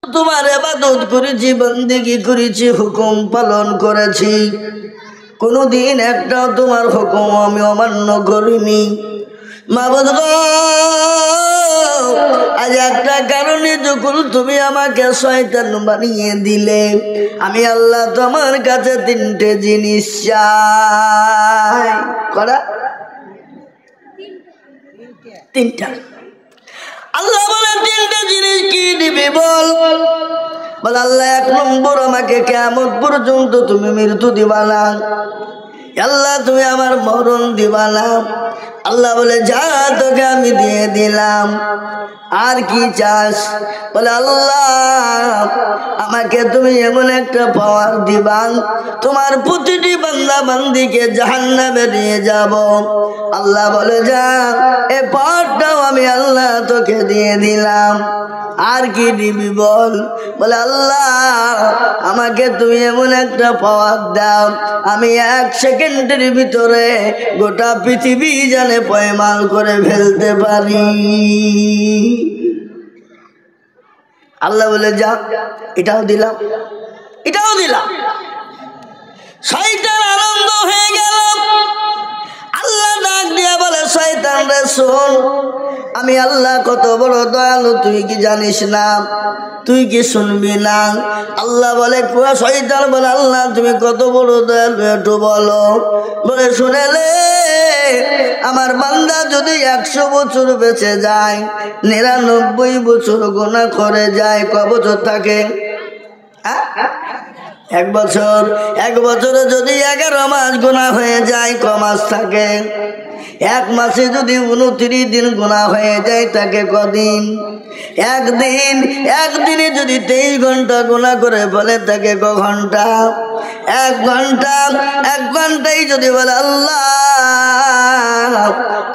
তোমার ইবাদত করেছি, বন্দেগী করেছি, হুকুম পালন করেছি, কোনদিন একটাও তোমার হুকুম আমি অমান্য করিনি। মাবুদ গো, আজ একটা কারণে যখন তুমি আমাকে শয়তান বানিয়ে দিলে, আমি আল্লাহ তোমার কাছে তিনটে জিনিস চাই। করা তিনটা। আল্লাহ বলে তিনটা জিনিস কি দিবি বল? বলে আল্লাহ, এক নম্বর, আমাকে কিয়ামত পর্যন্ত তুমি মৃত্যু দিবা না। আল্লাহ তুমি আমার মরণ দিবা না। আল্লাহ বলে যা, তোকে আমি দিয়ে দিলাম, আর কি চাস? বলে আল্লাহ, আমাকে তুমি এমন একটা পাওয়ার দিবা, তোমার প্রতিটি বান্দা বান্দিকে জাহান্নামে নিয়ে যাব। আল্লাহ বলে যা, এই পাওয়ারটাও আমি আল্লাহ তোকে দিয়ে দিলাম, আর কি দিবি বল? বলে আল্লাহ, আমাকে তুমি এমন একটা পাওয়ার দাও, আমি 1 সেকেন্ডের ভিতরে গোটা পৃথিবী জানে পয়মাল করে ফেলতে পারি। আল্লাহ বলে যা, এটাও দিলাম, এটাও দিলাম। শয়তান আনন্দ হয়ে গেল। আল্লাহ ডাক দিয়া বলে, শয়তান রে শোন, আমি আল্লাহ কত বড় দয়ালু তুই কি জানিস না? তুই কি শুনবি না? আল্লাহ বলে, শয়তান বলে, আল্লাহ তুমি কত বড় দয়ালু একটু বলো। বলে শুনেলে, আমার বান্দা যদি 100 বছর বেঁচে যায়, 99 বছর গুনাহ করে যায়, ক বছর থাকে? 1 বছর। 1 বছরে যদি 11 মাস গুনাহ হয়ে যায়, ক মাস থাকে? 1 মাসে যদি 29 দিন গুনাহ হয়ে যায়, তাকে কদিন? 1 দিন। 1 দিনে যদি 23 ঘন্টা গুনাহ করে ফেলে, তাকে ক ঘন্টা? 1 ঘন্টা। 1 ঘন্টাই যদি বলে আল্লাহ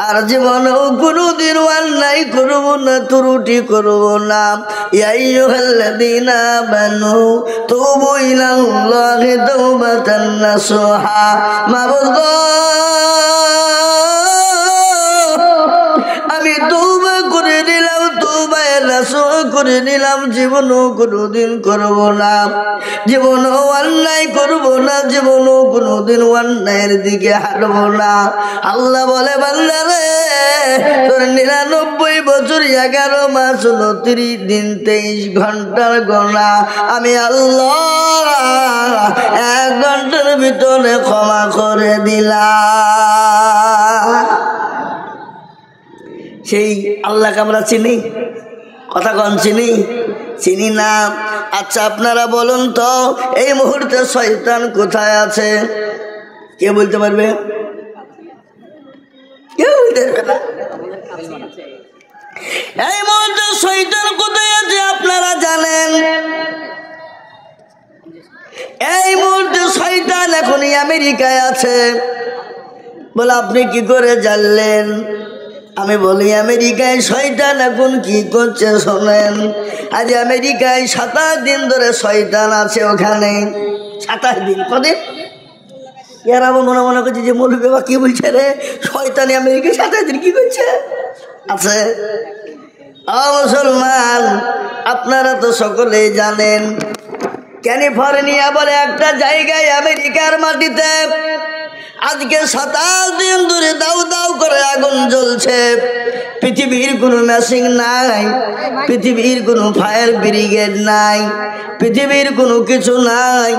আর জীবনেও কোনোদিন অন্যায় করবো না, ত্রুটি করবো না, ইয়া আইয়ুহাল্লাযীনা আমানু তুবু ইলাল্লাহি তাওবাতান নাসুহা। মাবুদ গো, আমি তওবা করে দিলাম, তওবায়ে নাসুহ করে নিলাম, জীবনও কোনোদিন করবো না, জীবনও অন্যায় করবো না, জীবনও কোনোদিন অন্যায়ের দিকে হাঁটবো না। আল্লাহ বলে, বান্দা রে, তোর 99 বছর 11 মাস 29 দিন 23 ঘন্টার গোনা আমি আল্লাহ 1 ঘন্টার ভিতরে ক্ষমা করে দিলাম। সেই আল্লাহকে আমরা চিনি? কথা কন চিনি? চিনি না। আচ্ছা আপনারা বলুন তো, এই মুহূর্তে শয়তান কোথায় আছে? কে বলতে পারবে? কেউ বলতে পারবে না। এই মুহূর্তে শয়তান কোথায় আছে আপনারা জানেন? এই মুহূর্তে শয়তান এখনই আমেরিকায় আছে। বলে আপনি কি করে জানলেন? আমি বলি, আমেরিকায় শয়তান এখন কি করছে শোনেন। আজ আমেরিকায় 27 দিন ধরে শয়তান আছে ওখানে। 27 দিন। কদিন? এরা মনে মনে করছে যে মৌলভী বাবা কি বলছে রে, শয়তান আমেরিকায় 27 দিন কি করছে আছে। মুসলমান, আপনারা তো সকলেই জানেন, ক্যালিফোর্নিয়া বলে একটা জায়গায় আমেরিকার মাটিতে আজকে 27 দিন ধরে দাউ দাউ করে আগুন জ্বলছে। পৃথিবীর কোনো মেশিন নাই, পৃথিবীর কোনো ফায়ার ব্রিগেড নাই, পৃথিবীর কোনো কিছু নাই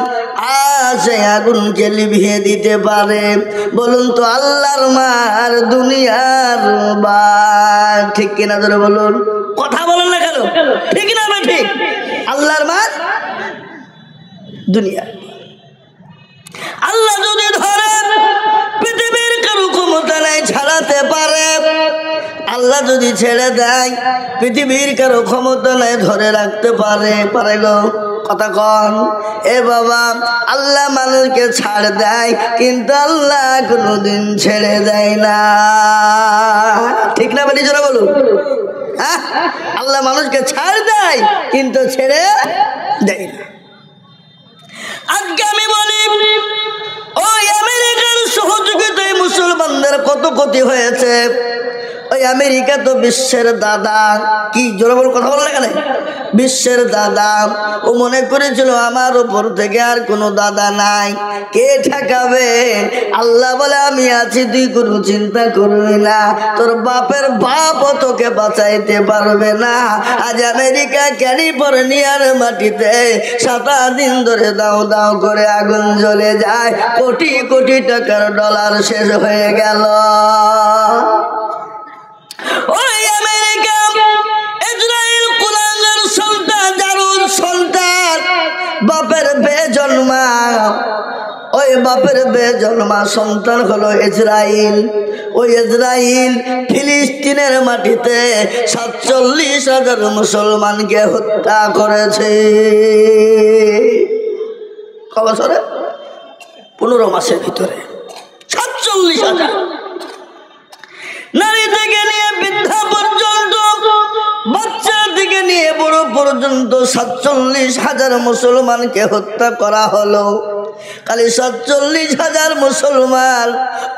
সে আগুনকে লিভিয়ে দিতে পারে। বলুন তো আল্লাহর মার দুনিয়ার বার, ঠিক কিনা ধরে বলুন? কথা বলেন না কেন? ঠিক না? ঠিক। আল্লাহর মার দুনিয়া। আল্লাহ যদি ধরে, পৃথিবীর কারো ক্ষমতা নাই ছাড়াতে পারে। আল্লাহ যদি ছেড়ে দেয়, পৃথিবীর কারো ক্ষমতা নাই ধরে রাখতে পারে। পারে গো? কথা কন। এ বাবা, আল্লাহ মানুষকে ছাড় দেয়, কিন্তু আল্লাহ কোনোদিন ছেড়ে দেয় না। ঠিক না? বেটি জোরে বলুন। হ্যাঁ, আল্লাহ মানুষকে ছাড় দেয় কিন্তু ছেড়ে দেয় না। আজকে আমি বলি, ওই আমেরিকার সহযোগিতায় মুসলমানদের কত ক্ষতি হয়েছে। ওই আমেরিকা তো বিশ্বের দাদা, কি জোরে বল, কথা বললে কেন? বিশ্বের দাদা। ও মনে করেছিল আমার উপর থেকে আর কোনো দাদা নাই, কে ঠেকাবে? আল্লাহ বলে আমি আছি, তুই কোনো চিন্তা করবি না, তোর বাপের বাপও তোকে বাঁচাইতে পারবে না। আজ আমেরিকা ক্যালিফোর্নিয়ার মাটিতে 7 দিন ধরে দাও দাও করে আগুন জ্বলে যায়, কোটি কোটি টাকার ডলার শেষ হয়ে গেল। ওই আমেরিকা ইসরায়েল কুলাঙ্গার সন্তান, জারুর সন্তান, বাপের বেজন্মা, ওই বাপের বেজন্মা সন্তান হলো ইসরায়েল। ওই ইসরায়েল ফিলিস্তিনের মাটিতে 47,000 মুসলমানকে হত্যা করেছে। ক বছরে? 15 মাসের ভিতরে 47,000। নারী থেকে নিয়ে বৃদ্ধা পর্যন্ত, বাচ্চা থেকে নিয়ে বড় পর্যন্ত 47,000 মুসলমানকে হত্যা করা হলো। খালি 47,000 মুসলমান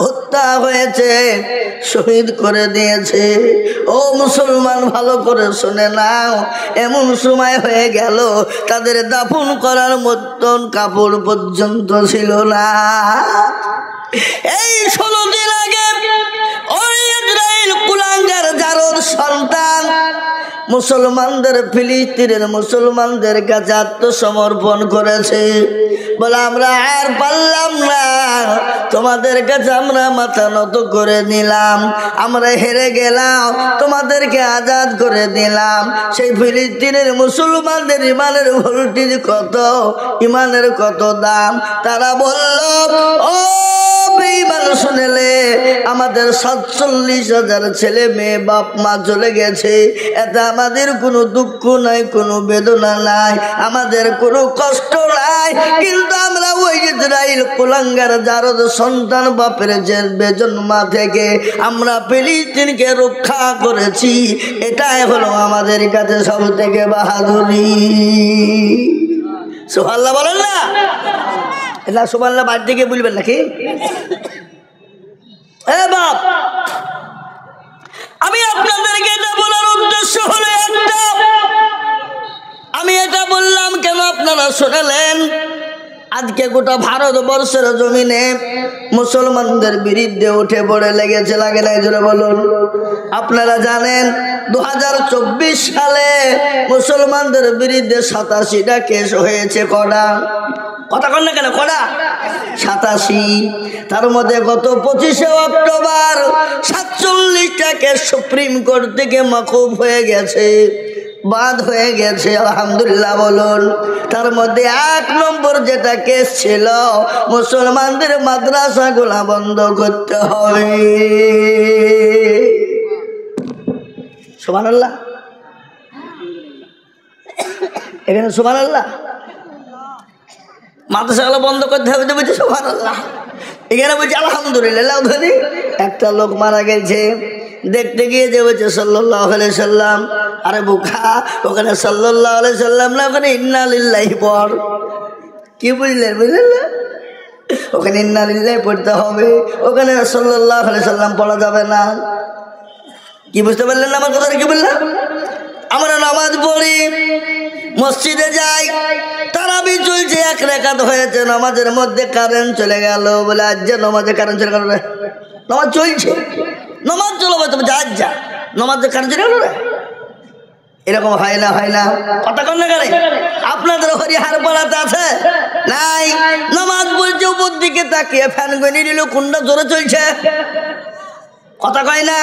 হত্যা হয়েছে, শহীদ করে দিয়েছে। ও মুসলমান, ভালো করে শুনে নাও, এমন সময় হয়ে গেল তাদের দাফন করার মতন কাপড় পর্যন্ত ছিল না। এই 16 দিন আগে ওই ইসরায়েল কুলাঙ্গার জারদ সন্তান মুসলমানদের, ফিলিস্তিনের মুসলমানদের কাছে আত্মসমর্পণ করেছে। বলে আমরা আর পারলাম না, তোমাদের কাছে আমরা মাথা নত করে নিলাম, আমরা হেরে গেলাম, তোমাদেরকে আজাদ করে দিলাম। সেই ফিলিস্তিনের মুসলমানদের ইমানের ভোল্টেজ কত, ইমানের কত দাম। তারা বলল, ও বেঈমান, শুনেলে আমাদের 47,000 ছেলে মেয়ে বাপ মা চলে গেছে, এটা আমাদের কোনো দুঃখ নাই, কোনো বেদনা নাই, আমাদের কোনো কষ্ট নাই, কিন্তু আমরা ওই ইসরায়েল কুলাঙ্গার জারদ সন্তান বাপের যে বেজন্মা থেকে আমরা ফিলিস্তিনকে রক্ষা করেছি, এটাই হলো আমাদের কাছে সব থেকে বাহাদুরি। সুবহানাল্লাহ বলেন না? এটা সুবহানাল্লাহ বাড়ি থেকে বলবেন নাকি? বাপ, আমি আপনাদেরকে এটা বলার উদ্দেশ্য হলো একটা, আমি এটা বললাম কেন আপনারা শুনলেন? আজকে গোটা ভারতবর্ষের জমিনে মুসলমানদের বিরুদ্ধে উঠে পড়ে লেগেছে, লাগে নাই? জোরে বলুন। আপনারা জানেন 2024 সালে মুসলমানদের বিরুদ্ধে 87টা কেস হয়েছে। কটা? কথা কন না কেন? কটা? 87। তার মধ্যে গত 25শে অক্টোবর 47টা কেস সুপ্রিম কোর্ট থেকে মওকুফ হয়ে গেছে, বাদ হয়ে গেছে। আলহামদুলিল্লাহ বলুন। তার মধ্যে 1 নম্বর যেটা কেস ছিল, মুসলমানদের মাদ্রাসাগুলা বন্ধ করতে হবে। সুবহানাল্লাহ, এখানে সুবহানাল্লাহ। মাদ্রাসাগুলো বন্ধ করতে হবে, বলছে সুবহানাল্লাহ, এখানে বলছে আলহামদুলিল্লাহ। ধনী একটা লোক মারা গেছে, দেখতে গিয়ে যে বলছে সাল্লাল্লাহু আলাইহি সাল্লাম। আরে বোকা, ওখানে সাল্লাল্লাহু আলাইহি সাল্লাম না, ওখানে ইন্না লিল্লাহি পড়। কি বুঝলেন? বুঝলেন না? ওখানে ইন্না লিল্লাহি পড়তে হবে, ওখানে সাল্লাল্লাহু আলাইহি সাল্লাম পড়া যাবে না। কি বুঝতে পারলেন না আমার কথা? কি বললাম? আমরা নামাজ পড়ি, মসজিদে যাই, তারাবি চলছে, 1 রাকাত হয়েছে, নামাজের মধ্যে কারেন্ট চলে গেল। বলে আজ যা নামাজে কারেন্ট চলে গেল, নামাজ চলছে, নামাজ চলবে, তুমি যা যা, নামাজে কারেন্ট চলে গেল। এরকম হয় না? হয় না? কথা কন না কেন? আপনাদের হরিহার পাড়াতে আছে নাই? নামাজ পড়ছে, উপর দিকে তাকিয়ে ফ্যান গনি দিল, কোনটা জোরে চলছে, কথা কয় না?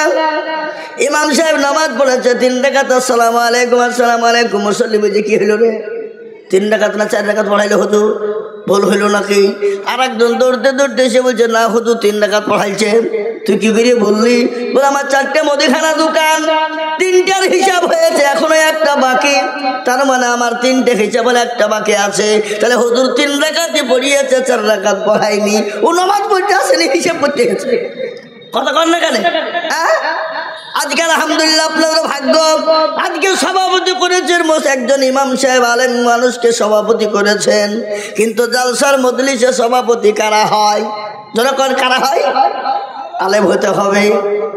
ইমাম সাহেব নামাজ পড়েছে 3 রাকাত, আসসালামু আলাইকুম, আসসালামু আলাইকুম। মুসল্লি বুঝে কি হইল রে, 3 রাকাত না 4 রাকাত পড়াইলে হতো, ভুল হইল নাকি? আর একজন দৌড়তে দৌড়তে এসে বলছে, না হতো 3 রাকাত পড়াইছে। তুই কি করে বললি? বলে আমার 4টে মুদিখানা দোকান, 3টার হিসাব হয়েছে, এখনো একটা বাকি, তার মানে আমার 3টে হিসাব হলে একটা বাকি আছে। তাহলে হুজুর 3 রাকাতই পড়িয়েছে, 4 রাকাত পড়ায়নি, ও নামাজ পড়তে আসেনি, হিসাব করতে গেছে। কথা কন না কেন? আজকে আলহামদুলিল্লাহ আপনাদের ভাগ্য, আজকে সভাপতি করেছেন একজন ইমাম সাহেব, আলেম মানুষকে সভাপতি করেছেন। কিন্তু জালসার মজলিসে সভাপতি কারা হয়? জনগণ কারা হয়? আলেম হতে হবে,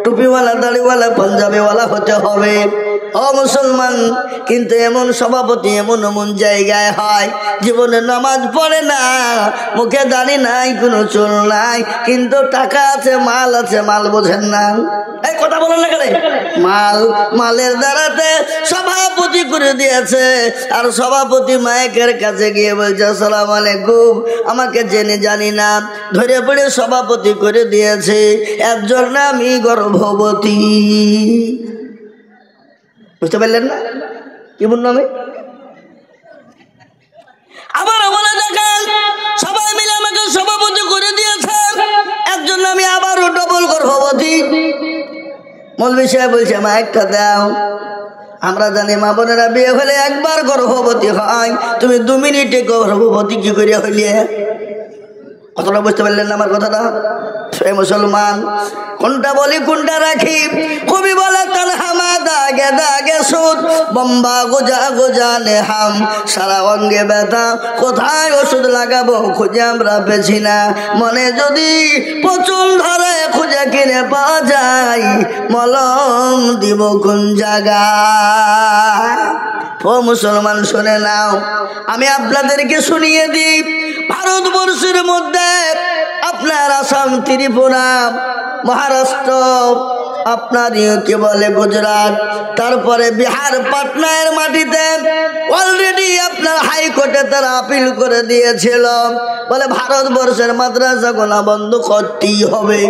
টুপিওয়ালা দাড়িওয়ালা পাঞ্জাবিওয়ালা হতে হবে। ও মুসলমান, কিন্তু এমন সভাপতি এমন এমন জায়গায় হয় জীবনে নামাজ পড়ে না, মুখে দাড়ি নাই, কোনো চুল নাই, কিন্তু টাকা আছে, মাল আছে, মাল বোঝেন না। এই কথা বলেন না কেন? মালের দ্বারাতে সভাপতি করে দিয়েছে। আর সভাপতি মাইকের কাছে গিয়ে বলছে আসসালামু আলাইকুম, আমাকে জেনে জানি না ধরে পড়ে সভাপতি করে দিয়েছে, এর জন্য আমি গর্ভবতী। বুঝতে পারলেন না কি বললাম? আবার বলে দেখেন, সবাই মিলে আমাকে সভাপতি করে দিয়েছে, এর জন্য আমি আবারও ডবল গর্ভবতী। মৌলভী সাহেব বলছে মাইকটা দাও। আমরা জানি মা বোনেরা বিয়ে হলে একবার গর্ভবতী হয়, তুমি 2 মিনিটে গর্ভবতী কি করে হইলে? কতটা বুঝতে পারলেন না আমার কথাটা? মুসলমান, কোনটা বলি কোনটা রাখি? কবি বলে তালহামা দাগে দাগে সুদ, বম্বা গোজা গোজা নেহাম, সারা অঙ্গে ব্যথা, কোথায় ওষুধ লাগাবো খুঁজে আমরা পেছি না। মনে যদি পচন ধরে খুঁজে কিনে পাওয়া যায়, মলম দিব কোন জায়গায়? ও মুসলমান শুনে নাও, আমি আপনাদেরকে শুনিয়ে দিই। ভারতবর্ষের মধ্যে আপনার আসাম, ত্রিপুরা, মহারাষ্ট্র, আপনার কি বলে গুজরাট, তারপরে বিহার, পাটনার মাটিতে অলরেডি আপনার হাইকোর্টে তারা আপিল করে দিয়েছিল, বলে ভারতবর্ষের মাদ্রাসাগুলো বন্ধ করতেই হবে,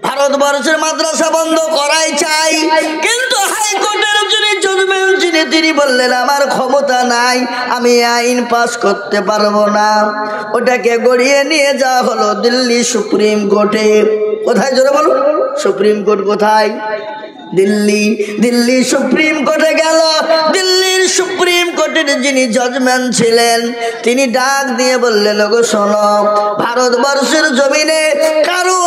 ভারতবর্ষের মাদ্রাসা বন্ধ করাই চাই। কিন্তু হাইকোর্টের যিনি জজমেন্ট তিনি বললেন আমার ক্ষমতা নাই, আমি আইন পাস করতে পারবো না। ওটাকে গড়িয়ে নিয়ে যাওয়া হলো দিল্লি সুপ্রিম কোর্টে। কোথায় জোরে বলুন? সুপ্রিম কোর্ট কোথায়? দিল্লি সুপ্রিম কোর্টে গেল। দিল্লির সুপ্রিম কোর্টের যিনি জজমেন্ট ছিলেন তিনি ডাক দিয়ে বললেন, ওগো শোনো, ভারতবর্ষের জমিনে কারো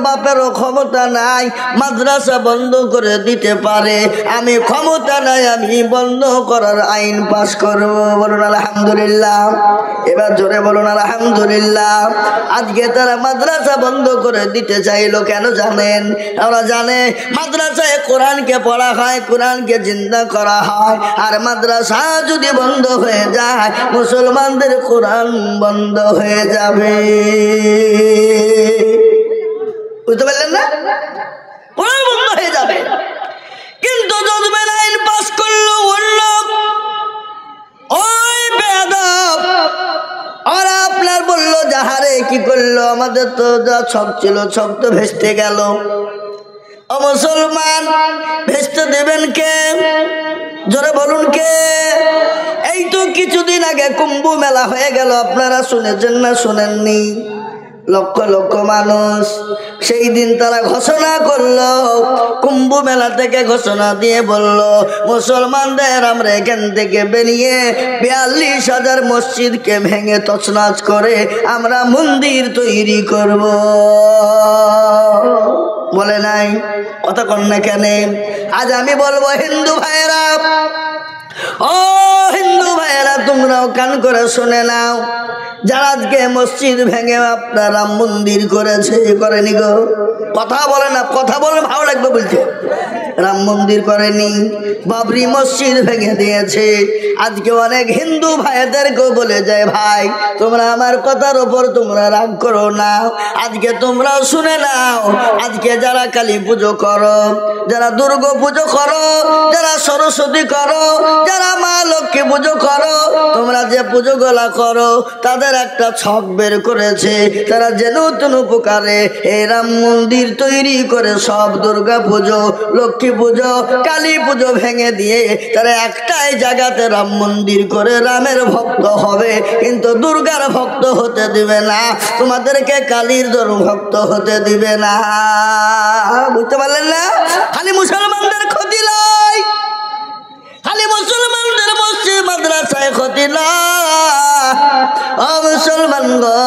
বাপেরও ক্ষমতা নাই মাদ্রাসা বন্ধ করে দিতে পারে, আমি ক্ষমতা নাই, আমি বন্ধ করার আইন পাস করব। বলুন আলহামদুলিল্লাহ। এবার জোরে বলুন আলহামদুলিল্লাহ। আজকে তারা মাদ্রাসা বন্ধ করে দিতে চাইলো কেন জানেন? ওরা জানে মাদ্রাসায় কোরআনকে পড়া হয়, কোরআনকে জিন্দা করা হয়, আর মাদ্রাসা যদি বন্ধ হয়ে যায় মুসলমানদের কোরআন বন্ধ হয়ে যাবে। বুঝতে পারলেন না? কোরআন বন্ধ হয়ে যাবে। কিন্তু জজমেন্ট আইন পাস করলো অন্য ওই বেয়াদব, ওরা আপনার বললো যাহারে কি করলো, আমাদের তো যা ছক ছিল ছক তো ভেস্তে গেল। ও মুসলমান, ভেস্তে দেবেন কে? জোরে বলুন কে? এই তো কিছুদিন আগে কুম্ভ মেলা হয়ে গেল, আপনারা শুনেছেন না শুনেননি? লক্ষ লক্ষ মানুষ, সেই দিন তারা ঘোষণা করলো, কুম্ভ মেলা থেকে ঘোষণা দিয়ে বলল মুসলমানদের আমরা এখান থেকে বেরিয়ে 42,000 মসজিদকে ভেঙে তছনছ করে আমরা মন্দির তৈরি করব। বলে নাই? কথা কন না কেন? আজ আমি বলবো হিন্দু ভাইয়েরা, ও হিন্দু ভাইয়েরা, তোমরাও কান করে শুনে নাও। যারা আজকে মসজিদ ভেঙে আপনার রাম মন্দির করেছে, করেনি গো? কথা বলে না, কথা বলে ভালো লাগবে বলছে। রাম মন্দির করেনি, বাবরি মসজিদ ভেঙে দিয়েছে। আজকে অনেক হিন্দু ভাইদেরকেও বলে যায়, ভাই তোমরা আমার কথার উপর তোমরা রাগ করো না, আজকে তোমরাও শুনে নাও। আজকে যারা কালী পুজো করো, যারা দুর্গা পুজো করো, যারা সরস্বতী করো, যারা মা লক্ষ্মী পুজো করো, তোমরা যে পুজো গুলা করো তাদের একটা ছক বের করেছে। তারা যে নতুন উপকারে এই রাম মন্দির তৈরি করে সব দুর্গা পুজো, লক্ষ্মী পুজো, কালী পুজো ভেঙে দিয়ে তারা একটাই জায়গাতে রাম মন্দির করে রামের ভক্ত হবে, কিন্তু দুর্গার ভক্ত হতে দিবে না, তোমাদেরকে কালীর ভক্ত হতে দিবে না। বুঝতে পারলেন না? খালি মুসলমানদের ক্ষতি নয়, খালি মুসলমানদের মসজিদ মাদ্রাসায় ক্ষতি না। মুসলমান গো,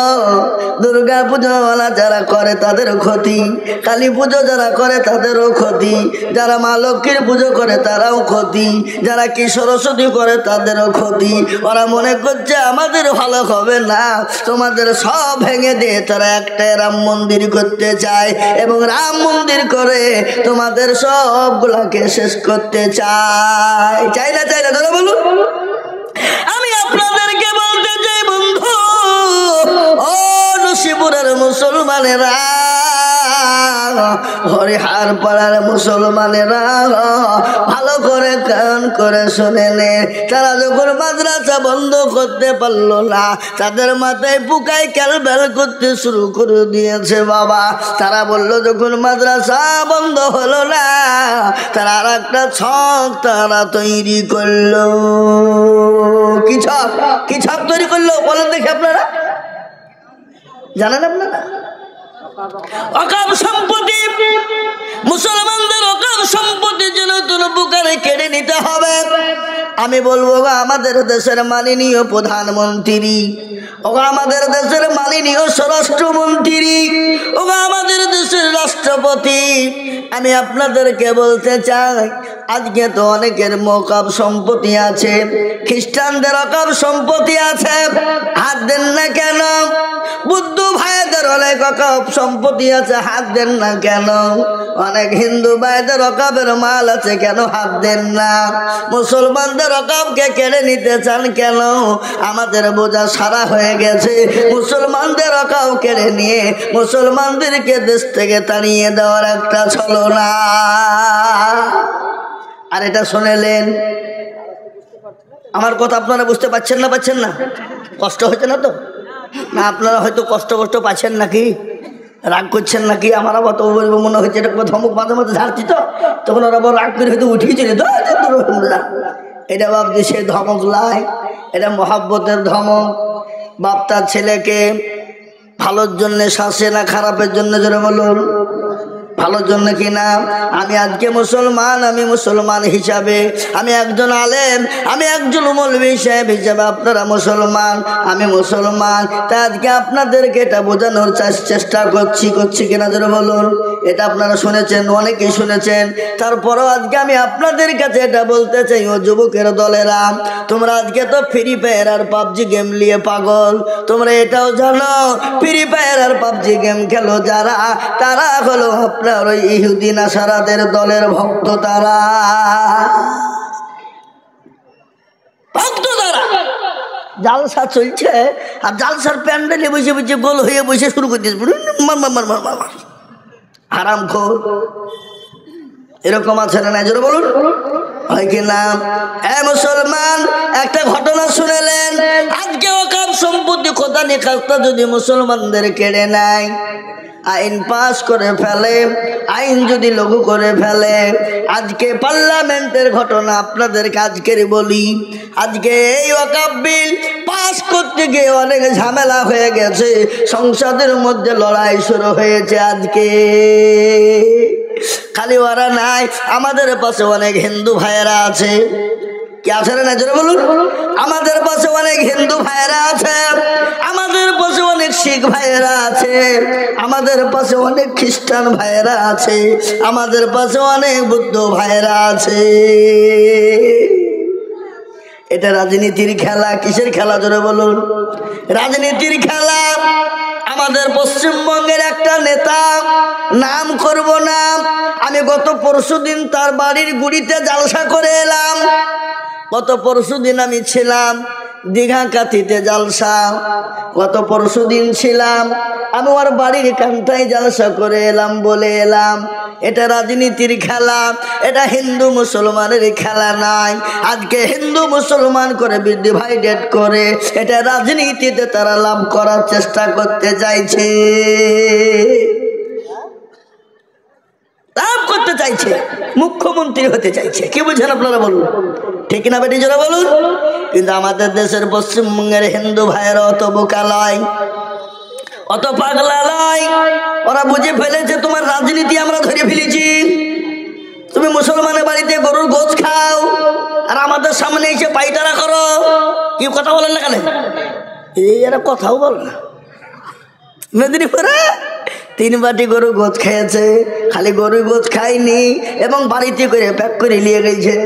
দুর্গা পুজো যারা করে তাদের ক্ষতি, কালী পুজো যারা করে তাদেরও ক্ষতি, যারা মা লক্ষ্মীর পুজো করে তারাও ক্ষতি, যারা কি সরস্বতী করে তাদেরও ক্ষতি। ওরা মনে করছে আমাদের ভালো হবে না, তোমাদের সব ভেঙে দিয়ে তারা একটাই রাম মন্দির করতে চায় এবং রাম মন্দির করে তোমাদের সবগুলাকে শেষ করতে চায়। চাই না ধরো বলুন। আমি আপনাদেরকে বলতে চাই বন্ধু, ও নসিপুরের মুসলমানেরা, হরিহার পাড়ার মুসলমানেরা, ভালো করে কান করে শুনে নে। তারা যখন মাদ্রাসা বন্ধ করতে পারলো না, তাদের মাথায় পুকায় ক্যালবেল করতে শুরু করে দিয়েছে বাবা। তারা বললো যখন মাদ্রাসা বন্ধ হলো না, তারা আর একটা ছক তারা তৈরি করলো। কি ছক তৈরি করলো বলেন দেখি আপনারা, জানেন আপনারা? অকাম সম্পত্তি, মুসলমানদের অকাম সম্পত্তি যেন তোর বুকারে কেড়ে নিতে হবে। আমি বলবো আমাদের দেশের মাননীয় প্রধানমন্ত্রী, আমাদের দেশের মাননীয় স্বরাষ্ট্রমন্ত্রী, আমাদের দেশের রাষ্ট্রপতি, আমি আপনাদেরকে বলতে চাই, আজকে তো অনেকের ওয়াকফ সম্পত্তি আছে, খ্রিস্টানদের ওয়াকফ সম্পত্তি আছে, হাত দেন না কেন? বুদ্ধ ভাইদের অনেক ওয়াকফ সম্পত্তি আছে, হাত দেন না কেন? অনেক হিন্দু ভাইদের ওয়াকফের মাল আছে, কেন হাত দেন না? মুসলমানদের ওয়াকফকে কেড়ে নিতে চান কেন? আমাদের বোঝা সারা হয়ে গেছে, মুসলমানদের ওয়াকফ কেড়ে নিয়ে মুসলমানদেরকে দেশ থেকে তাড়িয়ে দেওয়ার একটা ছলনা। আর এটা শুনেলেন, আমার কথা আপনারা বুঝতে পারছেন না? কষ্ট হচ্ছে না তো? না আপনারা হয়তো কষ্ট পাচ্ছেন নাকি, রাগ করছেন নাকি? আমার আবার তো মনে হচ্ছে এটা ধমক মাঝে মাঝে ঝাড়ছি, তো তখন ওরা আবার রাগ করে হয়তো উঠিয়েছিল। এটা ভাবছি সে ধমক লাই, এটা মহাব্বতের ধমক। বাপ তার ছেলেকে ভালোর জন্যে শাসে না খারাপের জন্য, জোরে বলুন। ভালোর জন্য কিনা? আমি আজকে মুসলমান, আমি মুসলমান হিসাবে, আমি একজন আলেম, আমি একজন মৌলবী সাহেব হিসাবে, আপনারা মুসলমান, আমি মুসলমান, তাই আজকে আপনাদেরকে এটা বোঝানোর চেষ্টা করছি কিনা জোরে বলুন। এটা আপনারা শুনেছেন, অনেকেই শুনেছেন, তারপরেও আজকে আমি আপনাদের কাছে এটা বলতে চাই, ও যুবকের দলেরা, তোমরা আজকে তো ফ্রি ফায়ার আর পাবজি গেম নিয়ে পাগল। তোমরা এটাও জানো ফ্রি ফায়ার আর পাবজি গেম খেলো যারা, তারা হলো আপনার ওই ইহুদি নাসারাদের দলের ভক্ত। তারা জালসা চলছে, আর জালসার প্যান্ডেলে বসে গোল হয়ে বসে শুরু করে দিয়েছে হারামখোর। এরকম আছে না জোরে বলুন, হয় কি না? মুসলমান, একটা ঘটনা শুনেলেন, আজকে ওয়াকফ সম্পত্তি খোদা নিকাশটা যদি মুসলমানদের কেড়ে নেয়, আইন পাস করে ফেলে, আইন যদি লঘু করে ফেলে, আজকে পার্লামেন্টের ঘটনা আপনাদেরকে আজকের বলি, আজকে এই ওয়াকফ বিল পাস করতে গিয়ে অনেক ঝামেলা হয়ে গেছে, সংসদের মধ্যে লড়াই শুরু হয়েছে। আজকে খালি ওরা নাই, আমাদের পাশে অনেক হিন্দু ভাইয়েরা আছে, কি আছে না জোরে বলুন। আমাদের পাশে অনেক হিন্দু ভাইয়েরা আছে, আমাদের পাশে অনেক শিখ ভাইয়েরা আছে, আমাদের পাশে অনেক খ্রিস্টান ভাইয়েরা আছে, আমাদের পাশে অনেক বৌদ্ধ ভাইয়েরা আছে। এটা রাজনীতির খেলা। কিসের খেলা জোরে বলুন? রাজনীতির খেলা। আমাদের পশ্চিমবঙ্গের একটা নেতা, নাম করব না, আমি গত পরশুদিন তার বাড়ির গুড়িতে জালসা করে এলাম। গত পরশুদিন আমি ছিলাম দীঘা কাতিতে জালসা, গত পরশুদিন ছিলাম আমি ওর বাড়ির কান্তায় জালসা করে এলাম, বলে এলাম এটা রাজনীতির খেলা, এটা হিন্দু মুসলমানের খেলা নাই। আজকে হিন্দু মুসলমান করে ডিভাইডেড করে এটা রাজনীতিতে তারা লাভ করার চেষ্টা করতে চাইছে, লাভ করতে চাইছে, মুখ্যমন্ত্রী হতে চাইছে। কি বুঝছেন আপনারা বলুন, ঠিক না বেটি জোরে বলুন? কিন্তু আমাদের দেশের পশ্চিমবঙ্গের হিন্দু ভাইয়েরা অত বোকা লয়, অত পাগলা লয়, ওরা বুঝে ফেলেছে তোমার রাজনীতি আমরা ধরে ফেলেছি। তুমি মুসলমানের বাড়িতে গরুর গোছ খাও আর আমাদের সামনে এসে পাইতারা করো। কি কথা বলেন না কেন? এই এরা কথাও বল না। মেদিনীপুরে 3 বাটি গরু গোছ খেয়েছে, খালি গরু গোছ খায়নি এবং বাড়িতে করে প্যাক করে নিয়ে গেছে।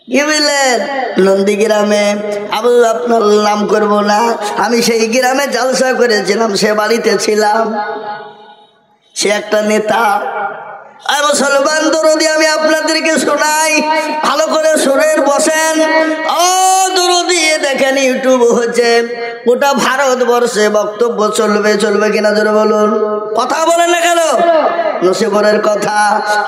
কি বললেন? নন্দীগ্রামে, আবু আপনার নাম করবো না, আমি সেই গ্রামে জলসা করেছিলাম, সে বাড়িতে ছিলাম। সে একটা নেতা। মুসলমান দরদি আমি আপনাদেরকে শোনাই, ভালো করে শুনেন, বসেন। ও দরদি দেখেন, ইউটিউব হচ্ছে, গোটা ভারতবর্ষে বক্তব্য চলবে কিনা জোরে বলুন। কথা বলেন না কেন? নসিবরের কথা।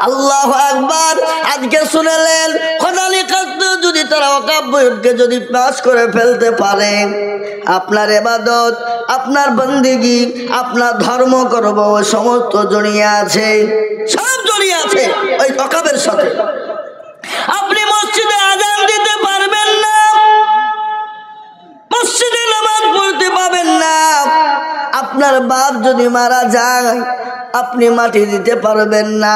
আল্লাহু আকবার। আজকে শুনেলেন খোদানি কত যদি তারা ওয়াকাবকে যদি পাস করে ফেলতে পারে, আপনার ইবাদত, আপনার বন্দেগী, আপনার ধর্ম করব সমস্ত জড়িয়ে আছে, সব জড়িয়ে আছে ওই ওয়াকাবের সাথে। আপনি মসজিদে আযান দিতে পারবেন না, মসজিদে নামাজ পড়তে পাবেন না। আপনার বাপ যদি মারা যায় আপনি মাটি দিতে পারবেন না,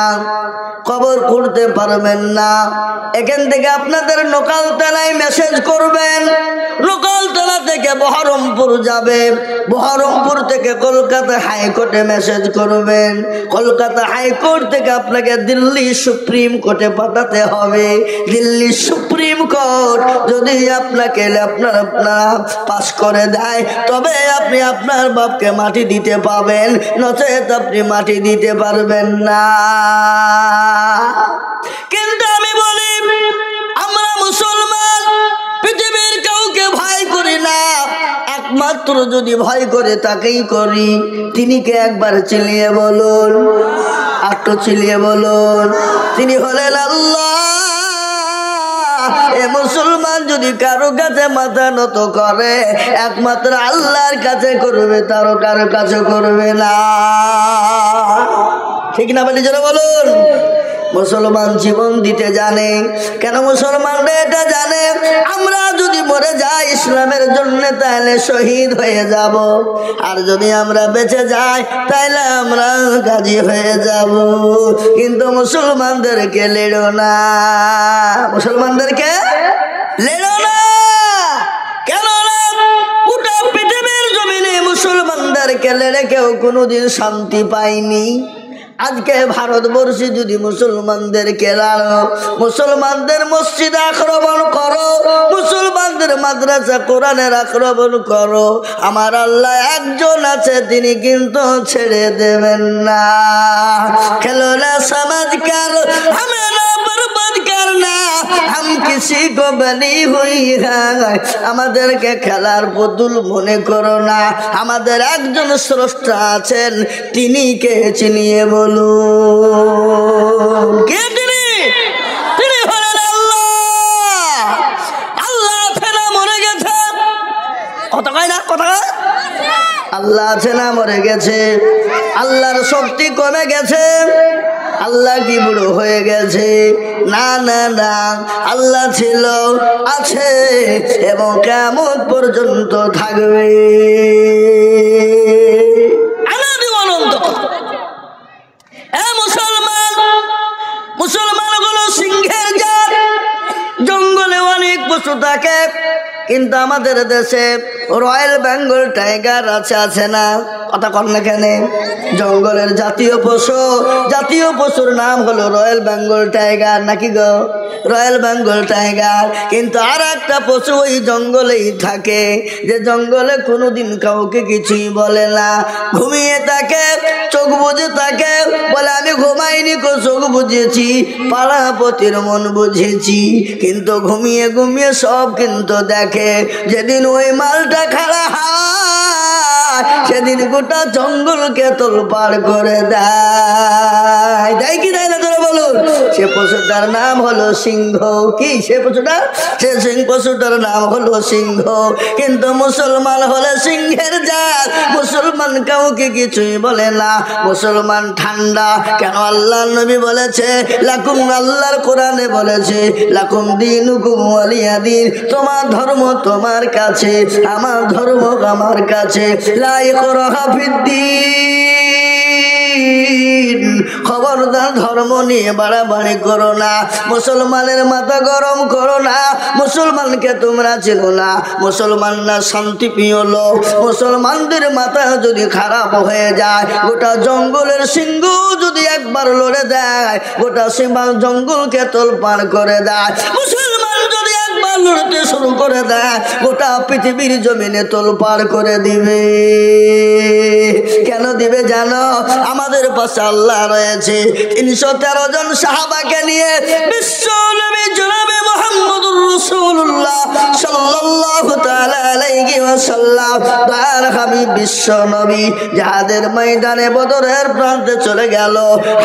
কবর করতে পারবেন না। এখান থেকে আপনাদের নকালতলায় মেসেজ করবেন, নকালতলা থেকে বহরমপুর যাবে, বহরমপুর থেকে কলকাতা হাইকোর্টে মেসেজ করবেন, কলকাতা হাইকোর্ট থেকে আপনাকে দিল্লি সুপ্রিম কোর্টে পাঠাতে হবে। দিল্লি সুপ্রিম কোর্ট যদি আপনাকে আপনারা পাস করে দেয় তবে আপনি আপনার বাপকে মাটি দিতে পাবেন, নচেত আপনি মাটি দিতে পারবেন না। কিন্তু আমি বলি আমরা মুসলমান পৃথিবীর কাউকে ভয় করি না, একমাত্র যদি ভয় করে তাকেই করি। তিনি কে একবার চিলিয়ে বলুন, একটু চিলিয়ে বলুন। তিনি হলেন আল্লাহ। এ মুসলমান যদি কারো কাছে মাথা নত করে একমাত্র আল্লাহর কাছে করবে, তারও কারো কাছে করবে না। ঠিক না বলি জোরে বলুন। মুসলমান জীবন দিতে জানে। কেন মুসলমানরা এটা জানে? আমরা যদি মরে যাই ইসলামের জন্য তাহলে শহীদ হয়ে যাব, আর যদি আমরা বেঁচে যাই তাহলে আমরা গাজী হয়ে যাব। কিন্তু মুসলমানদেরকে লেড়ো না, মুসলমানদেরকে লেড়ো না। কেন না? গোটা পৃথিবীর জমিনে মুসলমানদেরকে লেড়ে কেউ কোনোদিন শান্তি পায়নি। আজকে ভারতবর্ষে যদি মুসলমানদেরকে লাড়ো, মুসলমানদের মসজিদ আক্রমণ করো, মুসলমানদের মাদ্রাসা কোরআনের আক্রমণ করো, আমার আল্লাহ একজন আছে, তিনি কিন্তু ছেড়ে দেবেন না। খেলো না সমাজ কার, আমি না বরবাদ করনা, हम किसी को बनी हुई है। আমাদেরকে খেলার পুতুল মনে করো না, আমাদের একজন স্রষ্টা আছেন, তিনি কে চিনিয়ে বলুন। কে তিনি? তিনি হলেন আল্লাহ। আল্লাহ আছে না মরে গেছে? কথা কয় না, কথা কয়। আল্লাহ আছে না মরে গেছে? আল্লাহর শক্তি কমে গেছে? আল্লাহ কি বুড়ো হয়ে গেছে? না না না, আল্লাহ ছিল, আছে এবং কিয়ামত পর্যন্ত থাকবে। মুসলমানগুলো সিংহের জাত, জঙ্গলে অনেক পশু থাকে, কিন্তু আমাদের দেশে রয়্যাল বেঙ্গল টাইগার আছে না? কথা কন না কেন? জঙ্গলের জাতীয় পশু, জাতীয় পশুর নাম হলো রয়্যাল বেঙ্গল টাইগার, নাকি গো? Royal Bengal tiger. কিন্তু আর একটা পশু ওই জঙ্গলেই থাকে, যে জঙ্গলে কোনোদিন কাউকে কিছুই বলে না, ঘুমিয়ে থাকে, চোখ বুঝে থাকে, বলে আমি ঘুমাইনি কো, চোখ বুঝেছি, পাড়াপতির মন বুঝেছি। কিন্তু ঘুমিয়ে ঘুমিয়ে সব কিন্তু দেখে। যেদিন ওই মালটা খাড়া হয় সেদিন গোটা জঙ্গলকে তোলপাড় করে দেয়। দেয় কি দেয় না তোরা বলুন? সে পশুটার নাম হলো সিংহ। কি সে পশুটা? সে পশুটার নাম হলো সিংহ। কিন্তু মুসলমান হলে সিংহের জাত, মুসলমান কাউকে কিছুই বলে না, মুসলমান ঠান্ডা। কেন? আল্লাহ নবী বলেছে লাকুম, আল্লাহর কোরআনে বলেছে লাকুম দীনুকুম ওয়ালিয়া দীন, তোমার ধর্ম তোমার কাছে, আমার ধর্ম আমার কাছে। লা ইকরাহা ফিদ্দীন। খবরদার ধর্ম নিয়ে বাড়াবাড়ি করো না, মুসলমানের মাথা গরম করো না। মুসলমানকে তোমরা ছিল না, মুসলমান না শান্তিপ্রিয় লোক। মুসলমানদের মাথা যদি খারাপ হয়ে যায়, গোটা জঙ্গলের সিংহ যদি একবার লড়ে দেয়, গোটা সীমা জঙ্গলকে তোলপাড় করে দেয়। মুসলমান যদি একবার লড়তে শুরু করে দেয়, গোটা পৃথিবীর জমিনে তোলপাড় করে দিবে। কেন দিবে জানো? আমাদের পাশে আল্লাহ রয়েছে। 313 জন সাহাবাকে নিয়ে বিশ্ব নবী জনাবে মুহাম্মদুর রাসূলুল্লাহ সাল্লাল্লাহু তাআলা আলাইহি ওয়াসাল্লাম তার হাবিব বিশ্ব নবী জিহাদের ময়দানে বদরের প্রান্তে চলে গেল।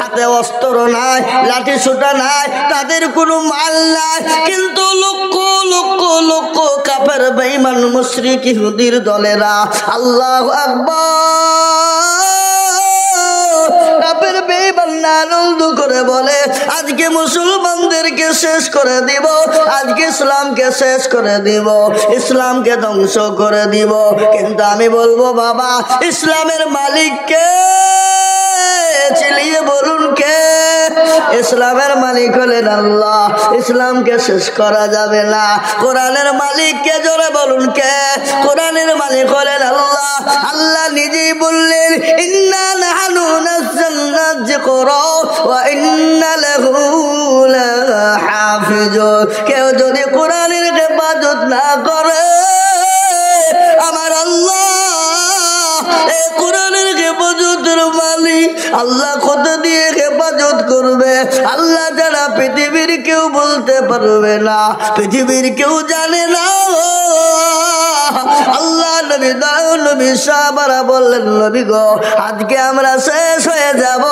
হাতে অস্ত্র নাই, লাঠি সোঁটা নাই, তাদের কোনো মাল নাই, কিন্তু লক্ষ লক্ষ লক্ষ কাফের বেঈমান মুশরিক ইহুদির দলেরা আল্লাহু আকবার কাফের বেঈমান আনন্দ করে বলে, আজকে মুসলমানদেরকে শেষ করে দিব, আজকে ইসলামকে শেষ করে দিব, ইসলামকে ধ্বংস করে দিব। কিন্তু আমি বলবো বাবা, ইসলামের মালিক কে? চিলিয়ে বলুন কে? ইসলামের মালিক হলেন আল্লাহ। ইসলামকে শেষ করা যাবে না। কোরআনের মালিক কে? জোরে বলুন কে? কোরআনের মালিক হলেন আল্লাহ। আল্লাহ নিজেই বললেন, ইন্না নাহনু নাযালনা যিকরা ওয়া ইন্না লাহু লাহাফিজুন। কেউ যদি কোরআনের হেফাজত না করে, আমার আল্লাহ এই কোরআনের হেফাজতের মালিক আল্লাহ কত দিয়ে হেফাজত করবে আল্লাহ যারা পৃথিবীর কেউ বলতে পারবে না, পৃথিবীর কেউ জানে না। আল্লাহ নবী নবী সাহাবারা বললেন, নবী গো, আজকে আমরা শেষ হয়ে যাব।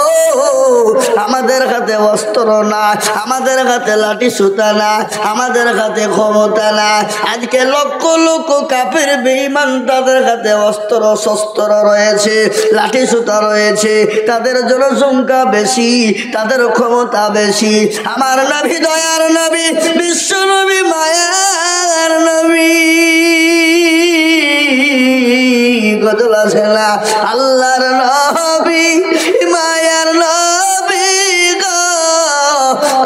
আমাদের হাতে অস্ত্র না, আমাদের হাতে লাঠি সুতা না, আমাদের হাতে ক্ষমতা না। আজকে লক্ষ লক্ষ কাফের বেঈমান তাদের হাতে অস্ত্র শস্ত্র রয়েছে, লাঠি সুতা রয়েছে, তাদের জনসংখ্যা বেশি, তাদের ক্ষমতা বেশি। আমার নবী দয়ার নবী, বিশ্ব নবী, মায়ার নবী, গজল আছে না, আল্লাহর নবী, মায়ার নবী গো,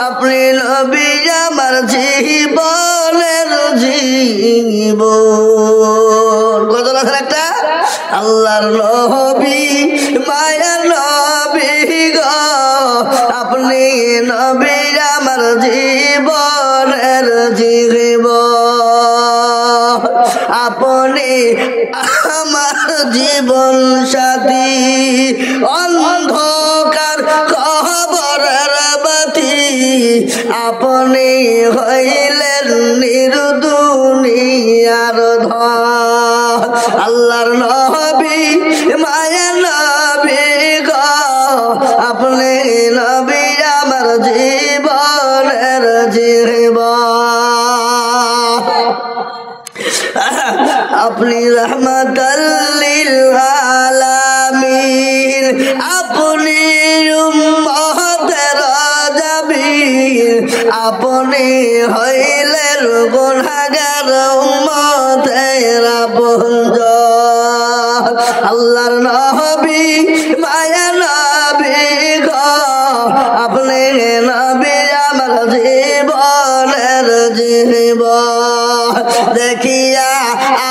আপনি নবী আমার জীবনের জীবন। গজল আছে একটা, আল্লাহর নবী, মায়ার নবী গো, আপনি নবী আমার জীবনের জীবন, আপনি আমার জীবন সাথী, অন্ধকার কবরের বাতি, আপনি হইলেন নির্দুনিয়ার ধন। আল্লাহর নবী, মায়া নবী গো, আপনি নবী আমার জীবনের জীবন, আপনি রহমাতাল লিল আলামিন, আপনি উম্মতের জামিল, আপনি হইলেন গুনাহগার উম্মতের আপনজন। আল্লাহর নবী, মায়া নবী গো, আপনি নবী আমার জীবনের জীবন। দেখিয়া